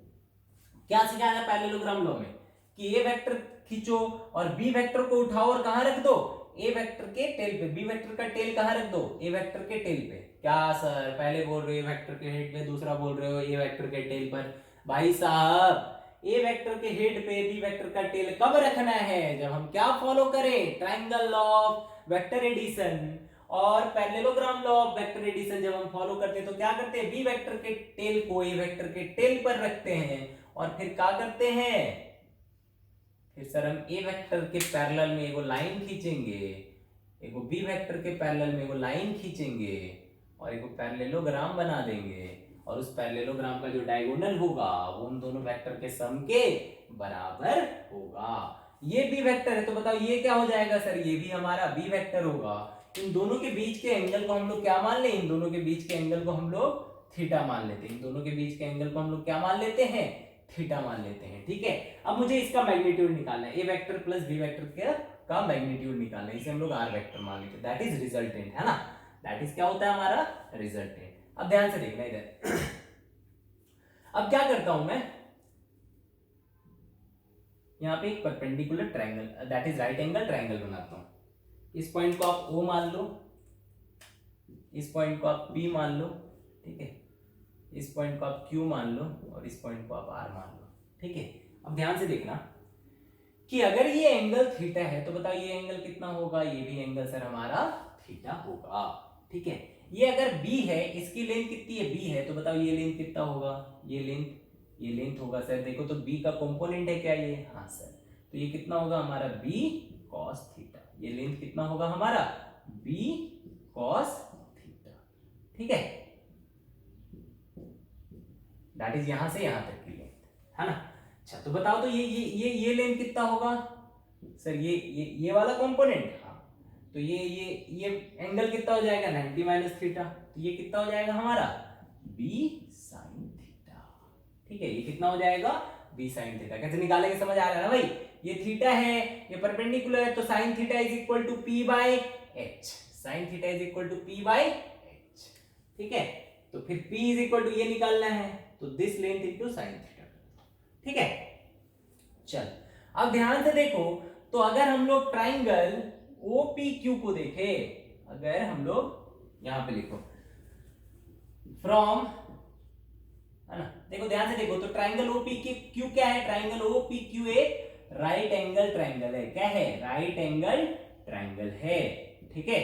क्या सिखाया था पैरेललोग्राम लॉ में कि ए वेक्टर खींचो और बी वेक्टर को उठाओ और कहां रख दो, ए वेक्टर के टेल पे, बी वेक्टर का टेल कहां रख दो, ए वेक्टर के टेल पे। क्या सर पहले बोल रहे हो ए वेक्टर के हेड पे, दूसरा बोल रहे हो ए वेक्टर के टेल पर। भाई साहब ए वेक्टर के हेड पे बी वेक्टर का टेल कब रखना है, जब हम क्या फॉलो करें, triangle law of vector addition और parallelogram law of vector addition जब हम फॉलो करते हैं तो क्या करते हैं, बी वेक्टर के टेल को ए वेक्टर के टेल पर रखते हैं और फिर क्या करते हैं, फिर सर हम ए वेक्टर के पैरेलल में एगो लाइन खींचेंगे, एगो बी वेक्टर के पैरेलल में एगो लाइन खींचेंगे और एगो पैरेललोग्राम बना देंगे और उस पैरेललोग्राम का जो डायगोनल होगा वो उन दोनों वेक्टर के सम के बराबर होगा। ये बी वेक्टर है तो बताओ ये क्या हो जाएगा सर, ये भी हमारा बी वेक्टर होगा। इन दोनों के बीच के एंगल को हम लोग क्या मान ले, इन दोनों के बीच के एंगल को हम लोग थीटा मान लेते हैं, इन दोनों के बीच के एंगल को हम लोग क्या मान लेते हैं, थीटा मान लेते हैं। ठीक है, अब मुझे इसका मैग्नीट्यूड निकालना है, A vector plus B vector का मैग्नीट्यूड निकालना है, इसे हम लोग आर वेक्टर मान लेते हैं, दैट इज रिजल्टेंट, है ना, दैट इज क्या होता है हमारा रिजल्टेंट। अब ध्यान से देखना इधर अब क्या करता हूं मैं, यहां पे एक perpendicular triangle that is right angle triangle बनाता हूं। इस पॉइंट को आप O मान लो, इस पॉइंट को आप P मान लो, ठीक है, इस पॉइंट को आप Q मान लो और इस पॉइंट को आप R मान लो। ठीक है, अब ध्यान से देखना कि अगर ये एंगल थीटा है तो बताओ ये एंगल कितना होगा, ये भी एंगल सर हमारा थीटा होगा। ठीक है, ये अगर B है, इसकी लेंथ कितनी है, B है, तो बताओ ये लेंथ कितना होगा, ये लेंथ होगा सर, देखो तो B का कंपोनेंट है क्या ये, हाँ सर, तो ये कितना होगा हमारा B cos थीटा, ये लेंथ कितना होगा हमारा B cos थीटा। ठीक है, दैट इज यहां से यहां तक की लेंथ, है ना। अच्छा तो बताओ तो ये लेंथ कितना होगा सर, ये वाला कंपोनेंट, हाँ, तो ये एंगल कितना हो जाएगा 90 माइनस थीटा, तो ये कितना हो जाएगा हमारा B sin थीटा। ठीक है, ये कितना हो जाएगा B sin थीटा। कैसे निकालेंगे समझ आ रहा है ना भाई, ये थीटा है, ये परपेंडिकुलर है, तो sin theta is equal to P by H, sin theta is equal to P by H। ठीक है, तो फिर P इज इक्वल टू ये निकालना है, तो this length into sin theta. ठीक है, चल अब ध्यान से देखो, तो अगर हम लोग ट्राइंगल OPQ को देखें, अगर हम लोग यहां पे लिखो फ्रॉम, है ना, देखो ध्यान से देखो, तो ट्राइंगल OPQ क्या है, ट्राइंगल OPQ एक राइट एंगल ट्राइंगल है, क्या है, राइट एंगल ट्राइंगल है। ठीक है,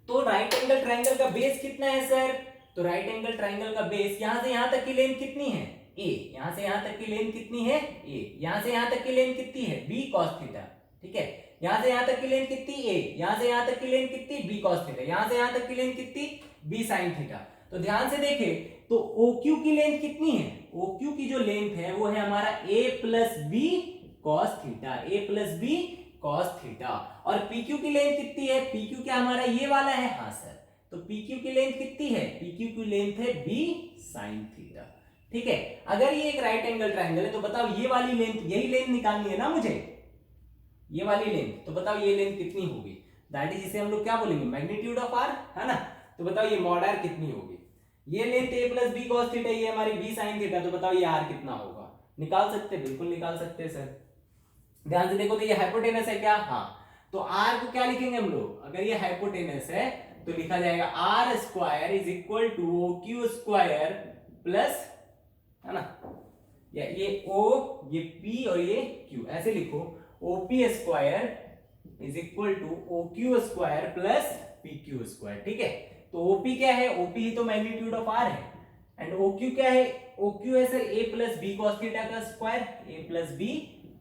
तो राइट एंगल ट्राइंगल का बेस कितना है सर, तो राइट एंगल ट्राइंगल का बेस यहां से यहां तक की लेंथ कितनी है, A, यहां से यहां तक की लेंथ कितनी है A, यहां से यहां तक की लेंथ कितनी है B cos थीटा। ठीक है, यहां से यहां तक की लेंथ कितनी A, यहां से यहां तक की लेंथ कितनी B cos थीटा, यहां से यहां तक की लेंथ कितनी B sin थीटा। तो ध्यान से देखें तो OQ की लेंथ कितनी है, OQ की जो लेंथ है वो है हमारा A plus B cos theta, A plus B cos theta, और PQ की लेंथ कितनी है, PQ क्या हमारा ये वाला है, हाँ सर, तो PQ की लेंथ कितनी है, PQ की लेंथ है B sin थीटा। ठीक है, अगर ये एक राइट एंगल ट्रायंगल है तो बताओ ये वाली लेंथ, यही लेंथ निकालनी है ना मुझे, ये वाली लेंथ, तो बताओ ये लेंथ कितनी होगी, दैट इज इसे हम लोग क्या बोलेंगे मैग्नीट्यूड ऑफ आर, है ना। तो बताओ ये मॉड आर कितनी होगी, ये length A plus B cos theta, ये हमारी B sin थीटा, तो बताओ ये R कितना होगा, निकाल सकते, बिल्कुल निकाल सकते हैं सर। ध्यान से देखो तो ये हाइपोटेनस है क्या, हाँ, तो R को क्या लिखेंगे हम लोग, अगर ये हाइपोटेनस है तो लिखा जाएगा R square is equal to OQ square plus, है ना, या ये O, ये P और ये Q, ऐसे लिखो OP square is equal to OQ square plus PQ square. ठीक है, तो OP क्या है, OP ही तो मैग्नीट्यूड ऑफ R है, एंड OQ क्या है, OQ है sir A plus B cos theta का square, A plus B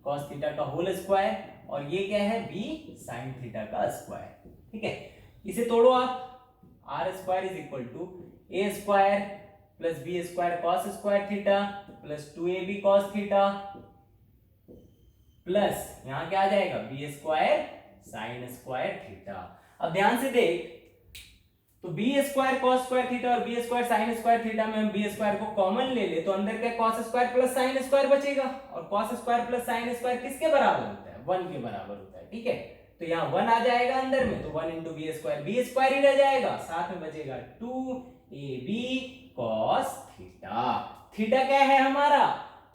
cos theta का होल स्क्वायर, और ये क्या है B sin थीटा का स्क्वायर। ठीक है, इसे तोड़ो आप, R square is equal to A square plus B square cos square theta plus 2AB cos theta plus यहां क्या आ जाएगा B square sin square theta. अब ध्यान से देख, तो B square cos square theta और B square sin square theta में हम B स्क्वायर को कॉमन ले ले तो अंदर क्या cos square plus sin square बचेगा, और cos square plus sin square किसके बराबर होता है, 1 के बराबर होता है। ठीक है, तो यहाँ 1 आ जाएगा अंदर में, तो 1 इंटू B स्क्वायर ही रह जाएगा, साथ में बचेगा 2AB cos थीटा। थीटा क्या है हमारा?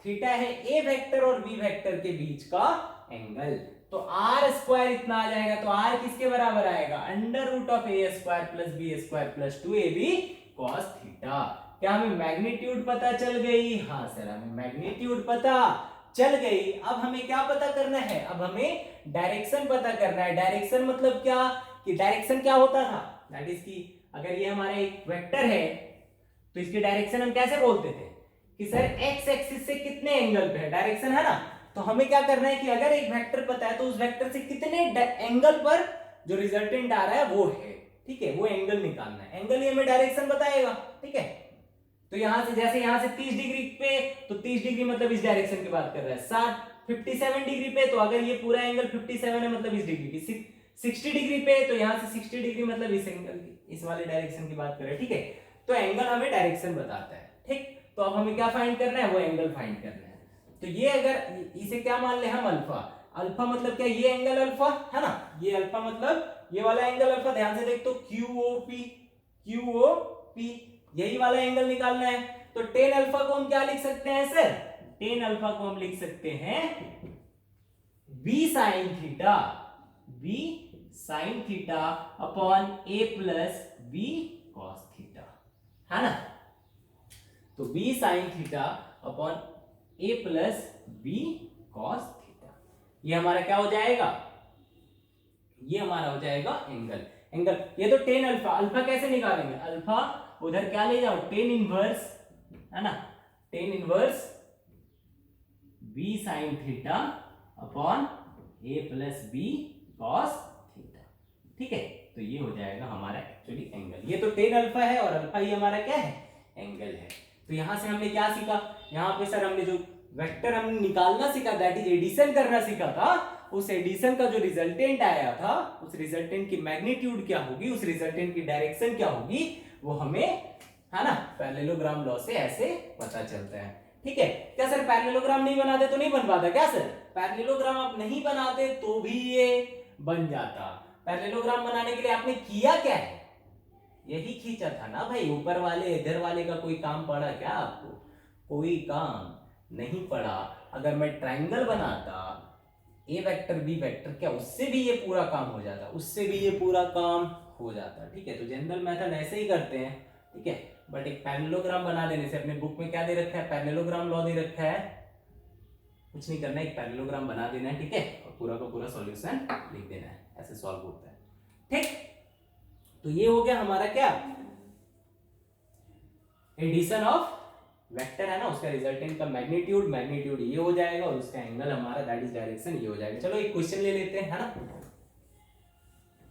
थीटा है ए वेक्टर और बी वेक्टर के बीच का एंगल। तो आर स्क्वायर इतना आ जाएगा, तो आर किसके बराबर आएगा? Under root of A square plus B square plus 2ab cos theta. क्या हमें मैग्नीट्यूड पता चल गई? हाँ सर, हमें मैग्नीट्यूड पता चल गई। अब हमें क्या पता करना है? अब हमें डायरेक्शन पता करना है। डायरेक्शन मतलब क्या? कि डायरेक्शन क्या होता था, दैट इज की अगर ये हमारा एक वेक्टर है तो इसकी डायरेक्शन हम कैसे बोलते थे कि सर एक्स एक्सिस से कितने एंगल पे है, डायरेक्शन है ना। तो हमें क्या करना है कि अगर एक वेक्टर पता है तो उस वेक्टर से कितने एंगल पर जो रिजल्टेंट आ रहा है वो है, ठीक है, वो एंगल निकालना है। एंगल ही हमें डायरेक्शन बताएगा, ठीक है। तो यहां से जैसे यहां से 30 डिग्री पे, तो 30 डिग्री मतलब इस डायरेक्शन की बात कर रहा है। 57 डिग्री पे, तो अगर ये पूरा एंगल 57 है मतलब इस डिग्री की। 60 डिग्री पे, तो यहां से 60 डिग्री मतलब इस एंगल की, इस वाले डायरेक्शन की बात कर रहे हैं, ठीक है। तो एंगल हमें डायरेक्शन बताता है, ठीक। तो अब हमें क्या फाइंड करना है? वो एंगल फाइंड करना है। तो ये अगर इसे क्या मान ले हम? अल्फा। अल्फा मतलब क्या? ये एंगल अल्फा है ना, ये अल्फा मतलब ये वाला एंगल अल्फा। ध्यान से देख तो QOP, QOP यही वाला एंगल निकालना है। तो टेन अल्फा को हम क्या लिख सकते हैं सर? टेन अल्फा को हम लिख सकते हैं b sin theta, b sin theta upon a plus b cos theta, है ना। तो b sin theta upon a plus b cos theta, ये हमारा क्या हो जाएगा? ये हमारा हो जाएगा एंगल। एंगल ये तो टेन अल्फा। अल्फा कैसे निकालेंगे? अल्फा उधर क्या ले जाओ? टेन इनवर्स, है ना, tan inverse b sin theta upon a plus b cos theta, ठीक है। तो ये हो जाएगा हमारा एक्चुअली एंगल। ये तो टेन अल्फा है और अल्फा ही हमारा क्या है? एंगल है। तो यहां से हमने क्या सीखा? यहां पे सर हमने जो वेक्टर हमने निकालना सीखा, दैट इज एडिशन करना सीखा था। उस एडिशन का जो रिजल्टेंट आया था, उस रिजल्टेंट की मैग्नीट्यूड क्या होगी, उस रिजल्टेंट की डायरेक्शन क्या होगी, वो हमें, है ना, पैरेललोग्राम लॉ से ऐसे पता चलता है, ठीक है। क्या सर पैरेललोग्राम नहीं बनाते तो नहीं बन पाता क्या सर? पैरेललोग्राम आप नहीं बनाते तो भी ये बन जाता। पैरेललोग्राम बनाने के लिए आपने किया क्या है? यही खींचा था ना भाई। ऊपर वाले इधर वाले का कोई काम पड़ा क्या आपको? कोई काम नहीं पड़ा। अगर मैं ट्रायंगल बनाता ए वेक्टर बी वेक्टर, क्या उससे भी ये पूरा काम हो जाता? उससे भी ये पूरा काम हो जाता, ठीक है। तो जनरल मेथड ऐसे ही करते हैं, ठीक है। बट एक पैरेललोग्राम बना देने से, अपने बुक में क्या दे रखा है? पैरेललोग्राम लॉ दे रखा है। कुछ नहीं करना है, एक पैरेललोग्राम बना देना है, ठीक है, और पूरा का पूरा सॉल्यूशन लिख देना है। ऐसे सॉल्व होता है, ठीक। तो ये हो गया हमारा क्या? एडिशन ऑफ वेक्टर है ना, उसका रिजल्टेंट का मैग्नीट्यूड, मैग्नीट्यूड ये हो जाएगा और उसका एंगल हमारा दैट इज डायरेक्शन ये हो जाएगा। चलो एक क्वेश्चन ले लेते हैं, है ना।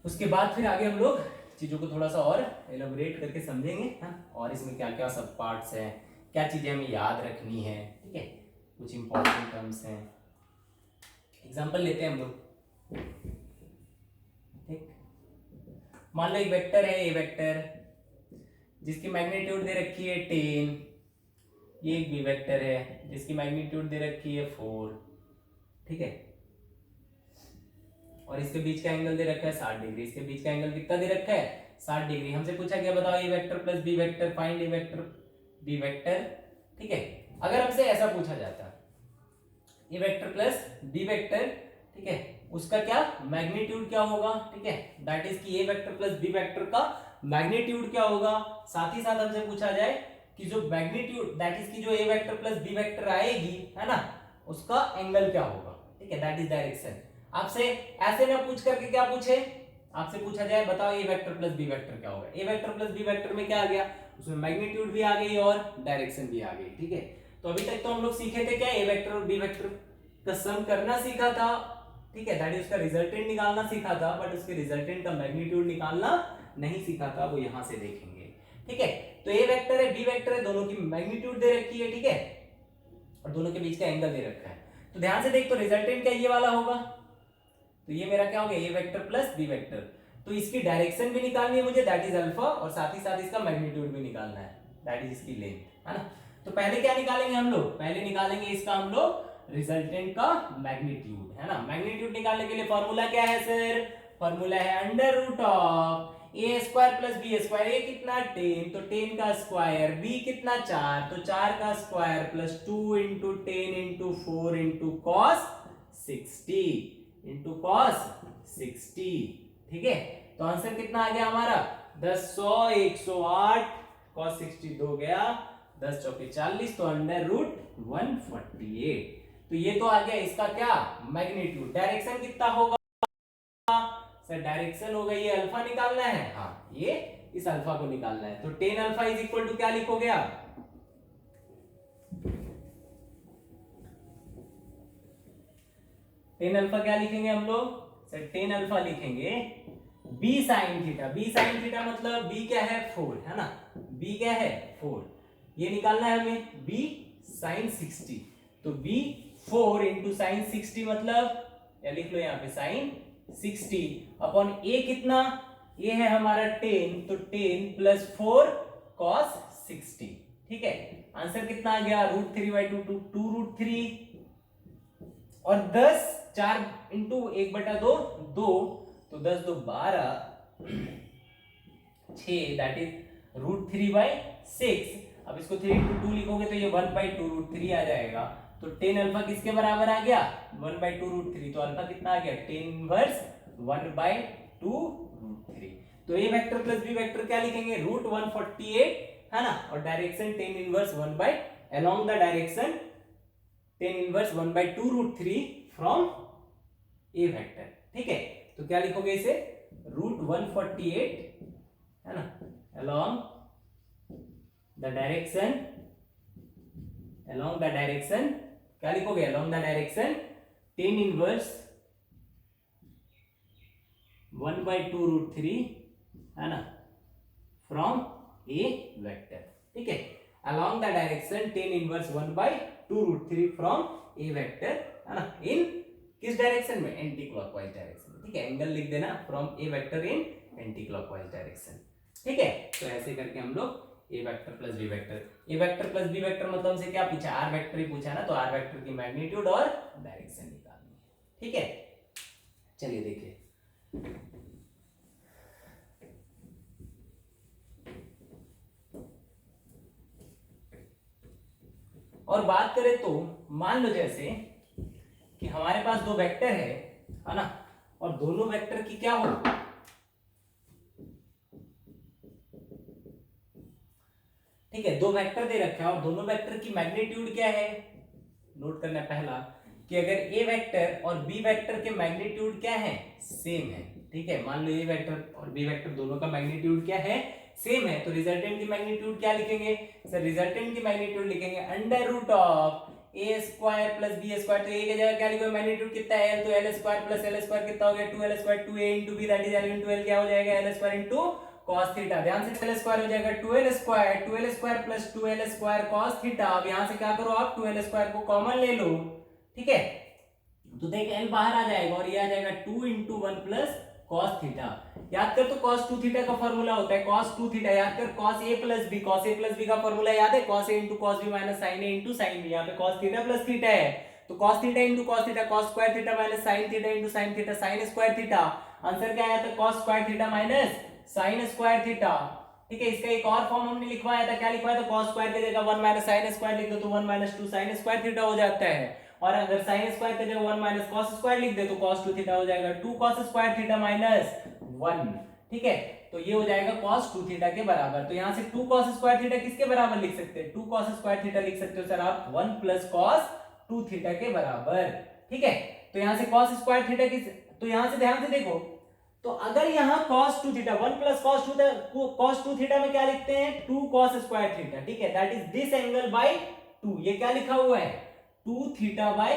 उसके बाद फिर आगे हम लोग चीजों को थोड़ा सा और एलाबोरेट करके समझेंगे, है? और इसमें क्या क्या सब पार्ट्स हैं, क्या चीजें हमें याद रखनी है, ठीक है, कुछ इंपॉर्टेंट टर्म्स हैं। एग्जांपल लेते हैं हम लोग, ठीक। मान लो एक वेक्टर है ए वेक्टर, जिसकी मैग्नीट्यूड दे रखी है 10। ये एक बी वेक्टर है जिसकी मैग्नीट्यूड दे रखी है 4, ठीक है। और इसके बीच का एंगल दे रखा है 60 डिग्री। इसके बीच का एंगल कितना दे रखा है? 60 डिग्री। हमसे पूछा गया बताओ A vector plus B vector, find A vector B vector, ठीक है। अगर हमसे ऐसा पूछा जाता A vector plus B vector, ठीक है, उसका क्या मैग्नीट्यूड क्या होगा, ठीक है, दैट इज कि A vector plus B vector का मैग्नीट्यूड क्या होगा। साथ ही साथ हमसे पूछा जाए कि जो मैग्नीट्यूड दैट इज की जो a vector plus B vector आएगी, है ना, उसका एंगल क्या होगा, ठीक है, दैट इज डायरेक्शन। आपसे ऐसे ना पूछ करके क्या पूछे, आपसे पूछा जाए बताओ A vector plus B vector क्या होगा। ए वेक्टर प्लस बी वेक्टर में क्या आ गया? उसमें मैग्नीट्यूड भी आ गई और डायरेक्शन भी आ गई, ठीक है। तो अभी तक तो हम लोग सीखे थे क्या? ए वेक्टर और बी वेक्टर का सम करना सीखा था, ठीक है, दैट इज उसका रिजल्टेंट निकालना सीखा था, बट उसके रिजल्टेंट का मैग्नीट्यूड निकालना नहीं सीखा था, वो यहां से देखेंगे, ठीक है। तो ए वेक्टर है बी वेक्टर है, दोनों की मैग्नीट्यूड दे रखी है, ठीक है, और दोनों के बीच का एंगल दे रखा है। तो ध्यान से देख, तो रिजल्टेंट क्या ये वाला होगा, तो ये मेरा क्या हो गया? ए वेक्टर प्लस बी वेक्टर। तो इसकी डायरेक्शन भी निकालनी है मुझे, दैट इज अल्फा, और साथ ही साथ इसका मैग्नीट्यूड भी निकालना है, दैट इज इसकी लेंथ, है ना। तो पहले क्या निकालेंगे हम लोग? पहले निकालेंगे इसका हम लोग रिजल्टेंट का मैग्नीट्यूड, है ना। मैग्नीट्यूड निकालने के लिए फॉर्मूला क्या है सर? फॉर्मूला है under root of A square plus B square, A कितना 10 तो 10 का स्क्वायर, बी कितना 4 तो 4 का square plus 2 into 10 into 4 into cos 60 into cos 60। ठीक है, तो आंसर कितना आ गया हमारा 10 100 108 कॉस 60 2 गया 10 चौके 40 तो अंडर रूट 148। तो ये तो आ गया इसका क्या मैग्नीट्यूड। डायरेक्शन कितना होगा सर, डायरेक्शन होगा ये अल्फा निकालना है, हाँ ये इस अल्फा को निकालना है। तो 10 अल्फा इज इक्वल टू क्या लिखोगे आप 10 अल्फा क्या लिखेंगे हम लोग सर 10 अल्फा लिखेंगे b sine theta. b sine theta मतलब b क्या है 4 है ना, b क्या है 4, ये निकालना है हमें b साइन 60। तो b 4 इंटू साइन 60 मतलब या लिख लो यहाँ पे साइन 60 अपॉन a कितना, a है हमारा 10 तो 10 प्लस 4 कॉस 60। ठीक है, आंसर कितना आ गया √3/2 2 √3 और 10 4 इंटू 1/2 2 तो 10 2 12 6 दैट इज √3/6। अब इसको 3 इंटू 2 लिखोगे तो ये 1/2 √3 आ जाएगा। तो 10 अल्फा किसके बराबर आ गया 1/2 √3। तो अल्फा कितना आ गया 10 इनवर्स 1/2 √3। तो ए वेक्टर प्लस बी वेक्टर क्या लिखेंगे √148 है ना, और direction 10 inverse 1 along the direction 10 inverse 1/2 √3 from A vector. ठीक है, तो क्या लिखोगे इसे √148 है ना along द डायरेक्शन क्या लिखोगे along द डायरेक्शन 10 इनवर्स 1/2 √3 है ना फ्रॉम ए वेक्टर। ठीक है, along the direction 10 inverse 1/2 √3 from A vector है ना, इन किस डायरेक्शन में एंटी क्लॉकवाइज डायरेक्शन। ठीक है, एंगल लिख देना from A vector in anti clockwise direction. ठीक है, तो ऐसे करके हम लोग ए वेक्टर प्लस बी वेक्टर, ए वेक्टर प्लस बी वेक्टर मतलब हमसे क्या पूछा आर वेक्टर ही पूछा ना, तो आर वेक्टर की मैग्नीट्यूड और डायरेक्शन निकालनी है। ठीक है, चलिए देखिए और बात करें तो मान लो जैसे कि हमारे पास दो वेक्टर है ना, और दोनों वेक्टर की क्या हो ठीक है, दो वेक्टर दे रखे हैं और दोनों वेक्टर की मैग्नीट्यूड क्या है। नोट करना पहला कि अगर ए वेक्टर और बी वेक्टर के मैग्नीट्यूड क्या है सेम है। ठीक है, मान लो ए वेक्टर और बी वेक्टर दोनों का मैग्नीट्यूड क्या है सेम है, तो रिजल्टेंट की मैग्नीट्यूड क्या लिखेंगे सर, रिजल्टेंट की मैग्नीट्यूड लिखेंगे under root of A square plus B square. तो ए की जगह क्या लिखोगे मैग्नीट्यूड कितना है एल, तो L square plus L square कितना हो गया 2l square 2a into B that is L into L क्या हो जाएगा L square into cos theta. ध्यान से एल स्क्वायर हो जाएगा 2l square plus 2l square cos theta. अब यहां से क्या करो आप 2l स्क्वायर को कॉमन ले लो। ठीक है, तो देख l बाहर आ जाएगा और ये आ जाएगा 2 इंटू 1 प्लस cos थीटा। याद कर तो cos 2 थीटा का फॉर्मूला होता है cos 2 थीटा, याद कर cos a प्लस b का फॉर्मूला याद है cos a into cos b minus sin a into sin b। यहाँ पे cos थीटा प्लस थीटा है तो cos theta into cos theta cos square theta minus sin theta into sin theta sin square theta. Answer क्या आया था cos square theta minus sin square theta. ठीक है, इसका एक और फॉर्म हमने लिखवाया था, क्या लिखवाया था cos स्क्वायर की जगह 1 माइनस sin स्क्वायर लिख दो तो 1 माइनस 2 sin स्क्वायर थीटा हो जाता है, और अगर sin स्क्वायर की जगह 1 माइनस cos स्क्वायर लिख दे तो cos 2 थीटा हो जाएगा 2 cos स्क्वायर थीटा माइनस 1। ठीक है, तो ये हो जाएगा cos 2 थीटा के बराबर। तो यहां से 2 cos स्क्वायर थीटा किसके बराबर लिख सकते हैं 2 cos स्क्वायर थीटा लिख सकते हो सर आप 1 प्लस cos 2 थीटा के बराबर। ठीक है, तो यहां से cos स्क्वायर थीटा किस, तो यहां से ध्यान से देखो, तो अगर यहां cos 2 theta 1 plus cos 2 theta में क्या लिखते हैं 2 cos स्क्वायर थीटा। ठीक है, that is this angle by 2, ये क्या लिखा हुआ है 2 थीटा बाय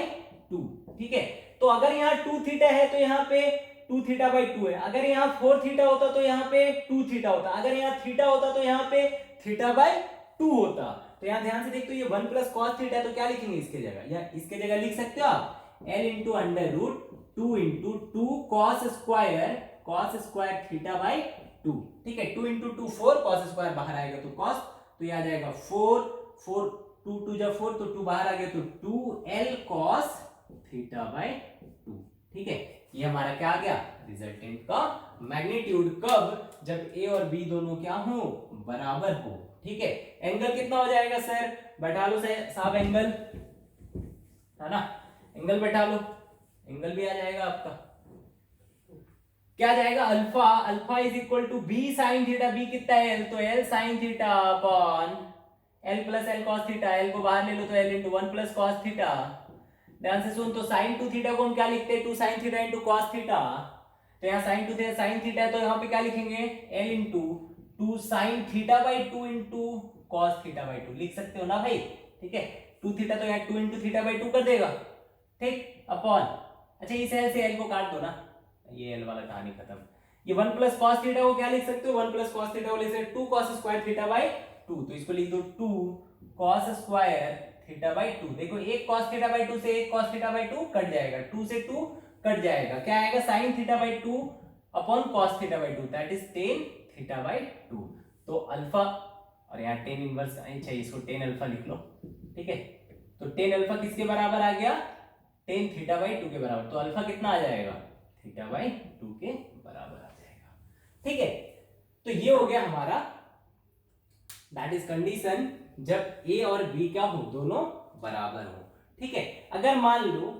2। ठीक है, तो अगर यहाँ 2 थीटा है तो यहाँ पे 2 थीटा बाय 2 है, अगर यहाँ 4 थीटा होता तो यहाँ पे 2 थीटा होता, अगर यहाँ थीटा होता तो यहाँ पे थीटा बाय 2 होता। तो यहाँ ध्यान से देखो ये 1 प्लस cos थीटा है तो क्या लिखेंगे इसके जगह, या इसके जगह लिख सकते हो आप l into under root 2 into 2 cos square theta by 2। ठीक है, 2 इंटू 2 4 cos स्क्वायर बाहर आएगा तो cos, तो ये आ जाएगा 4 2 2 जा 4 तो 2 बाहर आ गया तो 2l cos थीटा बाय 2। ठीक है, ये हमारा क्या आ गया, रिजल्टेंट का मैग्नीट्यूड। कब, जब ए और बी दोनों क्या हो, बराबर हो। ठीक है, एंगल कितना हो जाएगा सर, बैठा लो साहब एंगल, है ना, एंगल बैठा लो, एंगल भी आ जाएगा आपका, क्या जाएगा, alpha, alpha is equal to B sine theta, B कितना है एल, तो L sine theta upon L plus L cos theta, L को बाहर ले लो तो L into one plus cos theta. ध्यान से सुन, तो साइन टू थीटा को हम क्या लिखते हैं, two sine theta into cos theta, तो यहाँ sine two theta sine theta है, तो यहाँ पे क्या लिखेंगे, L into two sine theta by two into cos theta by two, लिख सकते हो ना भाई। ठीक है, टू थीटा तो यहाँ two into theta by to कर देगा, ठीक, अपॉन, अच्छा इस एल से एल को काट दो ना, ये एल वाला कहानी खत्म। ये वन प्लस कॉस थीटा को क्या लिख सकते हो, वन प्लस कॉस थीटा को लिख सकते हो two cos square theta by two, तो इसको लिख दो two cos square theta by two. देखो एक कॉस थीटा बाई टू से एक cos theta by two cut जाएगा, टू से टू कट जाएगा, क्या आएगा, sine theta by two upon cos theta by two, that is tan theta by two. तो अल्फा, और यहाँ टेन इनवर्स, अच्छा इसको टेन अल्फा लिख लो, ठीक है, तो टेन अल्फा किसके बराबर आ गया, टेन थीटा बाई टू के बराबर, तो अल्फा कितना आ जाएगा, थीटा बाई टू के बराबर आ जाएगा। ठीक है, तो ये हो गया हमारा, दैट इज कंडीशन जब ए और बी क्या हो, दोनों बराबर हो। ठीक है, अगर मान लो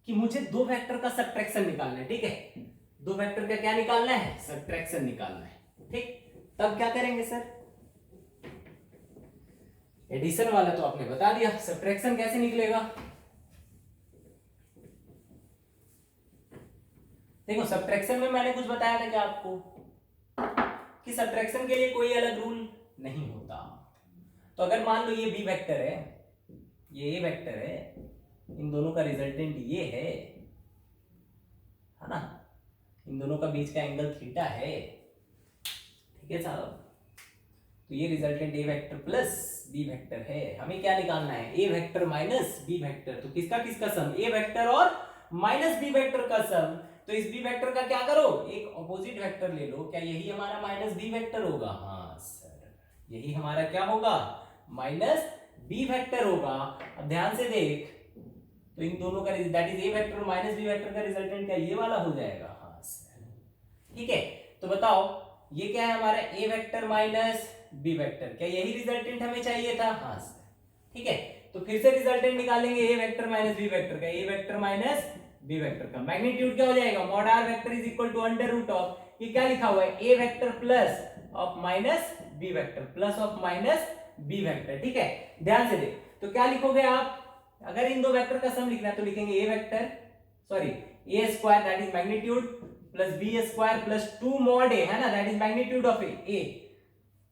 कि मुझे दो वेक्टर का सबट्रैक्शन निकालना है, ठीक है, दो वेक्टर का क्या निकालना है, सबट्रैक्शन निकालना है, ठीक, तब क्या करेंगे सर, एडिशन वाला तो आपने बता दिया, सबट्रैक्शन कैसे निकलेगा, देखो सबट्रैक्शन में मैंने कुछ बताया था क्या आपको, कि सबट्रैक्शन के लिए कोई अलग रूल नहीं होता। तो अगर मान लो ये बी वेक्टर है, ये ए वेक्टर है, इन दोनों का रिजल्टेंट ये है ना, इन दोनों का बीच का एंगल थीटा है, ठीक है साहब, तो ये रिजल्टेंट ए वेक्टर प्लस बी वेक्टर है। हमें क्या निकालना है, A vector minus B vector, तो किसका किसका सम, ए वेक्टर और माइनस बी वेक्टर का सम। तो इस बी वेक्टर का क्या करो, एक ऑपोजिट वेक्टर ले लो, क्या यही हमारा माइनस बी वेक्टर होगा, हाँ सर, यही हमारा क्या होगा, माइनस बी वेक्टर होगा। अब ध्यान से देख, तो इन दोनों का that is A vector minus B vector का रिजल्टेंट क्या ये वाला हो जाएगा, हाँ सर, ठीक है, तो बताओ ये क्या है हमारा, ए वेक्टर माइनस बी वेक्टर, क्या यही रिजल्टेंट हमें चाहिए था, हाँ सर, ठीक है, तो फिर से रिजल्टेंट निकालेंगे, A vector minus B vector का, A vector minus B vector का मैग्नीट्यूड क्या हो जाएगा, mod R vector is equal to under root of, ये क्या लिखा हुआ है, A vector plus of minus B vector, plus of minus B vector, ठीक है, ध्यान से देख, तो क्या लिखोगे आप, अगर इन दो वेक्टर का सम लिखना है तो लिखेंगे A vector, sorry A square that is magnitude plus B square plus two mod A, है ना, that is magnitude of A,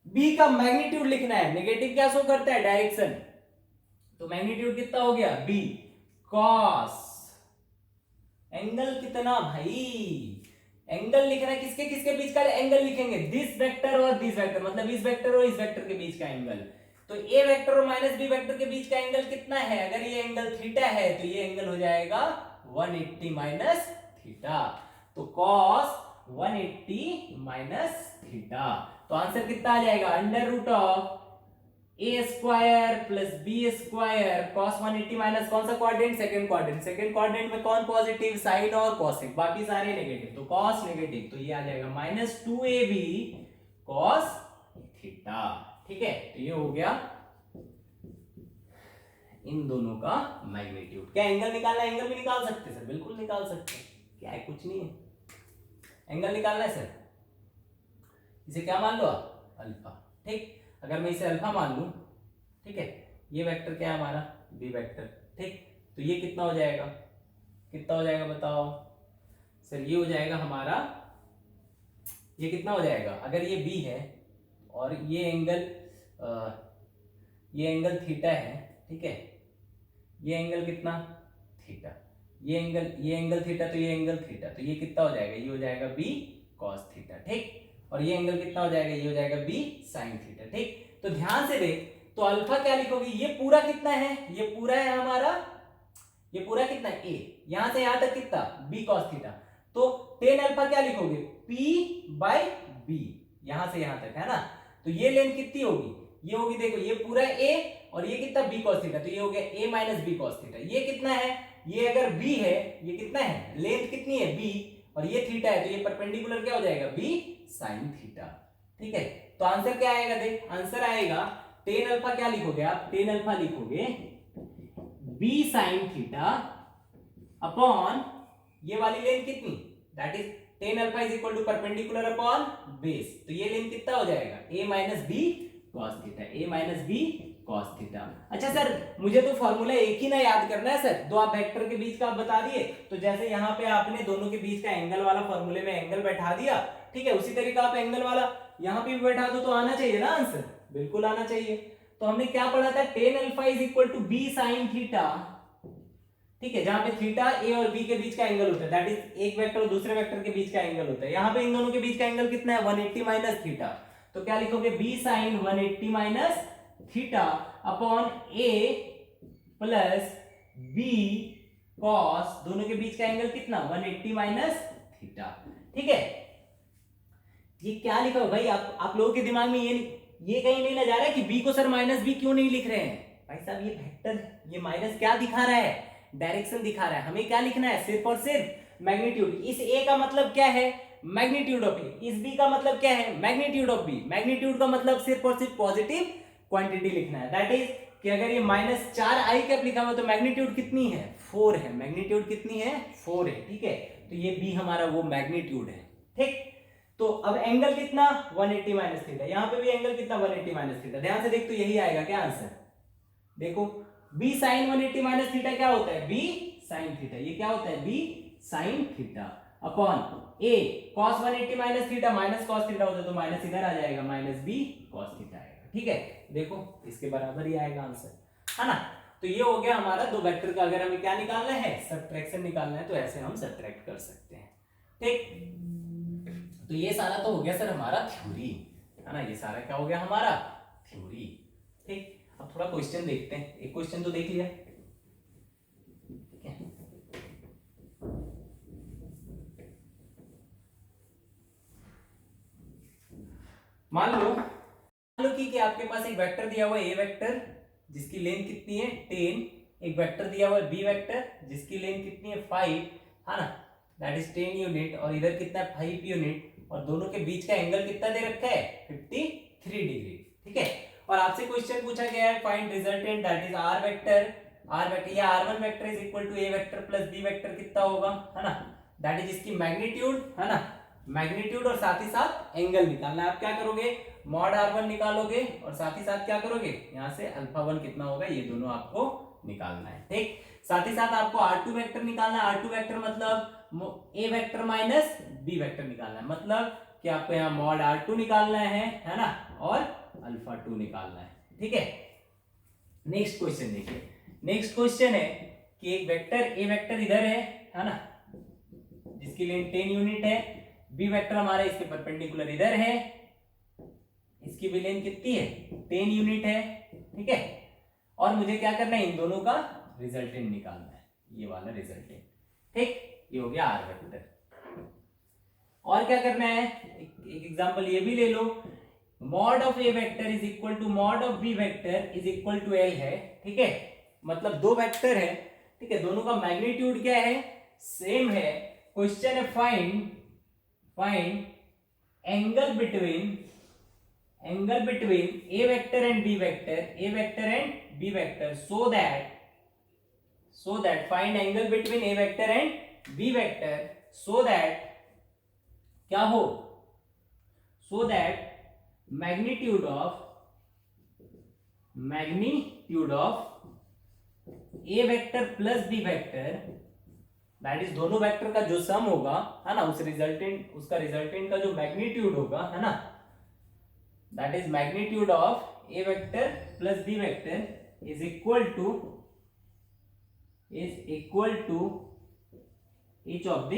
B का मैग्नीट्यूड लिखना है, नेगेटिव क्या शो करता है, डायरेक्शन, तो मैग्नीट्यूड कितना हो गया, बी कॉस, एंगल कितना भाई, एंगल लिखना है, किसके किसके बीच का एंगल लिखेंगे, दिस वेक्टर और दिस वेक्टर, मतलब इस वेक्टर और इस वेक्टर के बीच का एंगल, तो ए वेक्टर और माइनस बी वेक्टर के बीच का एंगल कितना है, अगर ये एंगल थीटा है तो ये एंगल हो जाएगा 180 माइनस थीटा, तो cos 180 माइनस थीटा, तो आंसर कितना आ जाएगा, under root of A square plus B square cos 180 minus कौन सा quadrant, second quadrant, second quadrant में कौन पॉजिटिव, साइन और कॉसेक, बाकी सारे नेगेटिव, तो cos नेगेटिव, तो ये आ जाएगा माइनस 2ab cos थीटा, ठीक है, तो ये हो गया इन दोनों का मैग्नीट्यूड। क्या एंगल निकालना है, एंगल भी निकाल सकते हैं सर, बिल्कुल निकाल सकते हैं, क्या है, कुछ नहीं है, एंगल निकालना है सर, इसे क्या मान लो आप, अल्फा, ठीक, अगर मैं इसे अल्फा मान लूं, ठीक है, ये वेक्टर क्या है हमारा, बी वेक्टर, ठीक, तो ये कितना हो जाएगा, कितना हो जाएगा बताओ सर, ये हो जाएगा हमारा, ये कितना हो जाएगा, अगर ये बी है और ये एंगल थीटा है, ठीक है, ये एंगल कितना, थीटा, ये एंगल थीटा, तो ये एंगल थीटा, तो ये कितना हो जाएगा, ये हो जाएगा बी कॉस थीटा, ठीक, और ये एंगल कितना हो जाएगा, ये हो जाएगा बी साइन थीटा, ठीक, तो ध्यान से देख, तो अल्फा क्या लिखोगे, ये पूरा कितना है, ये पूरा है हमारा, ये पूरा कितना है, ए, यहां से यहां तक कितना, बी कॉस थीटा, तो टेन अल्फा क्या लिखोगे, पी बाई बी, यहां से यहां तक, है ना, तो ये लेंथ कितनी होगी, ये होगी, देखो ये पूरा ए और ये कितना बी कॉस थीटा, तो ये हो गया ए माइनस बी कॉस थीटा, ये कितना है ये अगर b है, ये कितना है, लेंथ कितनी है b, और ये थीटा है, तो ये परपेंडिकुलर क्या हो जाएगा, b sin थीटा। ठीक है, तो आंसर क्या आएगा, देख आंसर आएगा टेन अल्फा, क्या लिखोगे आप, टेन अल्फा लिखोगे b sin थीटा अपॉन ये वाली लेंथ कितनी, that is tan alpha is equal to perpendicular upon base, तो ये लेंथ कितना हो जाएगा, a minus B cos theta, a minus B cos theta. अच्छा सर, मुझे तो फॉर्मूला एक ही ना याद करना है सर, दो आप वेक्टर के बीच का आप बता दिए, तो जैसे यहाँ पे आपने दोनों के बीच का एंगल वाला फॉर्मूले में एंगल बैठा दिया, ठीक है, उसी तरीके आप एंगल वाला यहाँ पे भी बैठा दो, तो आना चाहिए ना आंसर, बिल्कुल आना चाहिए। तो हमने क्या पढ़ा था, tan alpha is equal to B sine theta, ठीक है, जहां पे थीटा ए और बी के बीच का एंगल होता है, दैट इज एक वेक्टर और दूसरे वेक्टर के बीच का एंगल होता है, यहाँ पे इन दोनों के बीच का एंगल कितना है, 180 माइनस थीटा, तो क्या लिखोगे, B sine 180 minus theta upon A plus B cos, दोनों के बीच का एंगल कितना, 180 माइनस थीटा। ठीक है, ये क्या लिखा हो भाई, आप लोगों के दिमाग में ये कहीं नहीं ना जा रहा है कि बी को सर माइनस बी क्यों नहीं लिख रहे हैं, भाई साहब ये वेक्टर, ये माइनस क्या दिखा रहा है, डायरेक्शन दिखा रहा है, हमें क्या लिखना है, सिर्फ और सिर्फ मैग्नीट्यूड। इस ए का मतलब क्या है, मैग्नीट्यूड ऑफ ए, इस बी का मतलब क्या है, मैग्नीट्यूड ऑफ बी, मैग्नीट्यूड का मतलब सिर्फ और सिर्फ पॉजिटिव क्वांटिटी लिखना है, दैट इज कि अगर ये माइनस 4 आई कैप लिखा हुआ तो मैग्नीट्यूड कितनी है, 4 है, मैग्नीट्यूड कितनी है, 4 है। ठीक है, तो ये बी हमारा वो मैग्नीट्यूड है। ठीक, तो अब एंगल कितना, 180 माइनस थीटा, यहां पे भी एंगल कितना, 180 माइनस थीटा, ध्यान से देख, तो यही आएगा क्या आंसर, देखो b sin 180 माइनस थीटा क्या होता है, b sin थीटा, ये क्या होता है, b sin theta upon a cos 180 minus theta, minus cos theta होता है तो माइनस इधर आ जाएगा, माइनस b cos थीटा आएगा। ठीक है, देखो इसके बराबर ही आएगा आंसर, है ना। तो ये हो गया हमारा दो वेक्टर का, अगर हमें क्या निकालना है, सब्ट्रैक्शन निकालना है, तो ऐसे हम सब्ट्रैक्ट कर सकते हैं। ठीक, तो ये सारा तो हो गया सर हमारा थ्योरी, है ना, ये सारा क्या हो गया हमारा थ्योरी। ठीक, अब थोड़ा क्वेश्चन देखते हैं, एक क्वेश्चन तो देख लिया, ठीक है, मान लो कि आपके पास एक वेक्टर दिया हुआ है ए वेक्टर जिसकी लेंथ कितनी है 10, एक वेक्टर दिया हुआ है बी वेक्टर जिसकी लेंथ कितनी है 5, है ना, दैट इज 10 यूनिट, और इधर कितना है 5 यूनिट, और दोनों के बीच का एंगल कितना दे रखा है 53 डिग्री। ठीक है, और आपसे क्वेश्चन पूछा गया है find resultant that is R vector, या r1 vector is equal to a vector plus b vector कितना होगा, है ना, दैट इज इसकी मैग्नीट्यूड, है ना, मैग्नीट्यूड और साथ ही साथ एंगल निकालना है। आप क्या करोगे, मॉड r1 निकालोगे और साथ ही साथ क्या करोगे, यहां से अल्फा 1 कितना होगा, ये दोनों आपको निकालना है। ठीक, साथ ही साथ आपको r2 वेक्टर निकालना है, r2 वेक्टर मतलब a vector minus b vector निकालना है, मतलब कि आपको यहाँ मॉड r2 निकालना है ना, और अल्फा 2 निकालना है। ठीक है, नेक्स्ट क्वेश्चन देखिए, नेक्स्ट क्वेश्चन है कि एक वेक्टर ए वेक्टर इधर है ना, जिसकी लेंथ 10 यूनिट है, बी वेक्टर हमारा इसके परपेंडिकुलर इधर है, इसकी भी लेंथ कितनी है 10 यूनिट है। ठीक है, और मुझे क्या करना है, इन दोनों का रिजल्टेंट निकालना है, ये वाला रिजल्टेंट। ठीक, ये हो गया आर वेक्टर। और क्या करना है, एक एग्जांपल ये भी ले लो, mod of A vector is equal to mod of B vector is equal to L है। ठीक है, मतलब दो वेक्टर है, ठीक है, दोनों का मैग्नीट्यूड क्या है, सेम है। क्वेश्चन है find angle between a vector and b vector, so that find angle between a vector and b vector so that क्या हो, so that magnitude of A vector plus B vector, that is दोनों वेक्टर का जो सम होगा, है ना, उसका रिजल्टेंट का जो मैग्नीट्यूड होगा, है ना, that is magnitude of A vector plus B vector is equal to each of the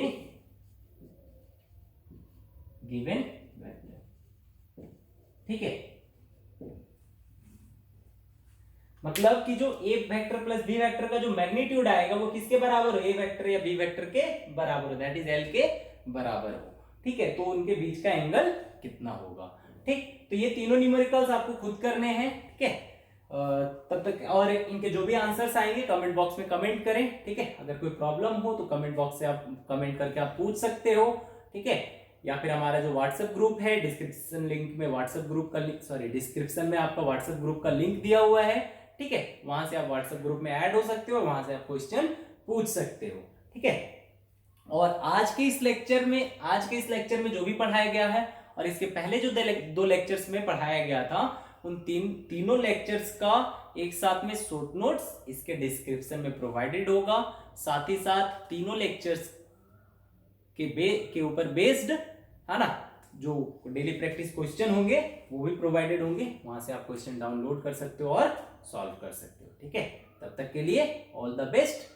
given vector. ठीक है, मतलब कि जो a vector plus B vector का जो मैग्नीट्यूड आएगा वो किसके बराबर हो, ए वेक्टर या बी वेक्टर के बराबर हो, दैट इज एल के बराबर होगा। ठीक है, तो उनके बीच का एंगल कितना होगा। ठीक, तो ये तीनों न्यूमेरिकल्स आपको खुद करने हैं। ठीक है, तब तक और इनके जो भी आंसर्स आएंगे कमेंट बॉक्स में कमेंट करें, ठीक है। अगर कोई प्रॉब्लम हो तो कमेंट बॉक्स से आप कमेंट करके आप पूछ सकते हो, ठीक है। या फिर हमारा जो व्हाट्सएप ग्रुप है, डिस्क्रिप्शन लिंक में व्हाट्सएप ग्रुप का लिंक, सॉरी डिस्क्रिप्शन में आपका व्हाट्सएप ग्रुप का लिंक दिया हुआ है, ठीक है। वहां से आप व्हाट्सएप ग्रुप में ऐड हो सकते हो, वहां से आप क्वेश्चन पूछ सकते हो, ठीक है। और आज के इस लेक्चर में जो भी पढ़ाया गया है और इसके पहले जो दो लेक्चर्स में पढ़ाया गया था, उन तीनों लेक्चर्स का एक साथ में शॉर्ट नोट्स इसके डिस्क्रिप्शन में प्रोवाइडेड होगा। साथ ही साथ तीनों लेक्चर्स के ऊपर बेस्ड, है ना, जो डेली प्रैक्टिस क्वेश्चन होंगे वो भी प्रोवाइडेड होंगे, वहां से आप क्वेश्चन डाउनलोड कर सकते हो और सॉल्व कर सकते हो, ठीक है। तब तक के लिए ऑल द बेस्ट।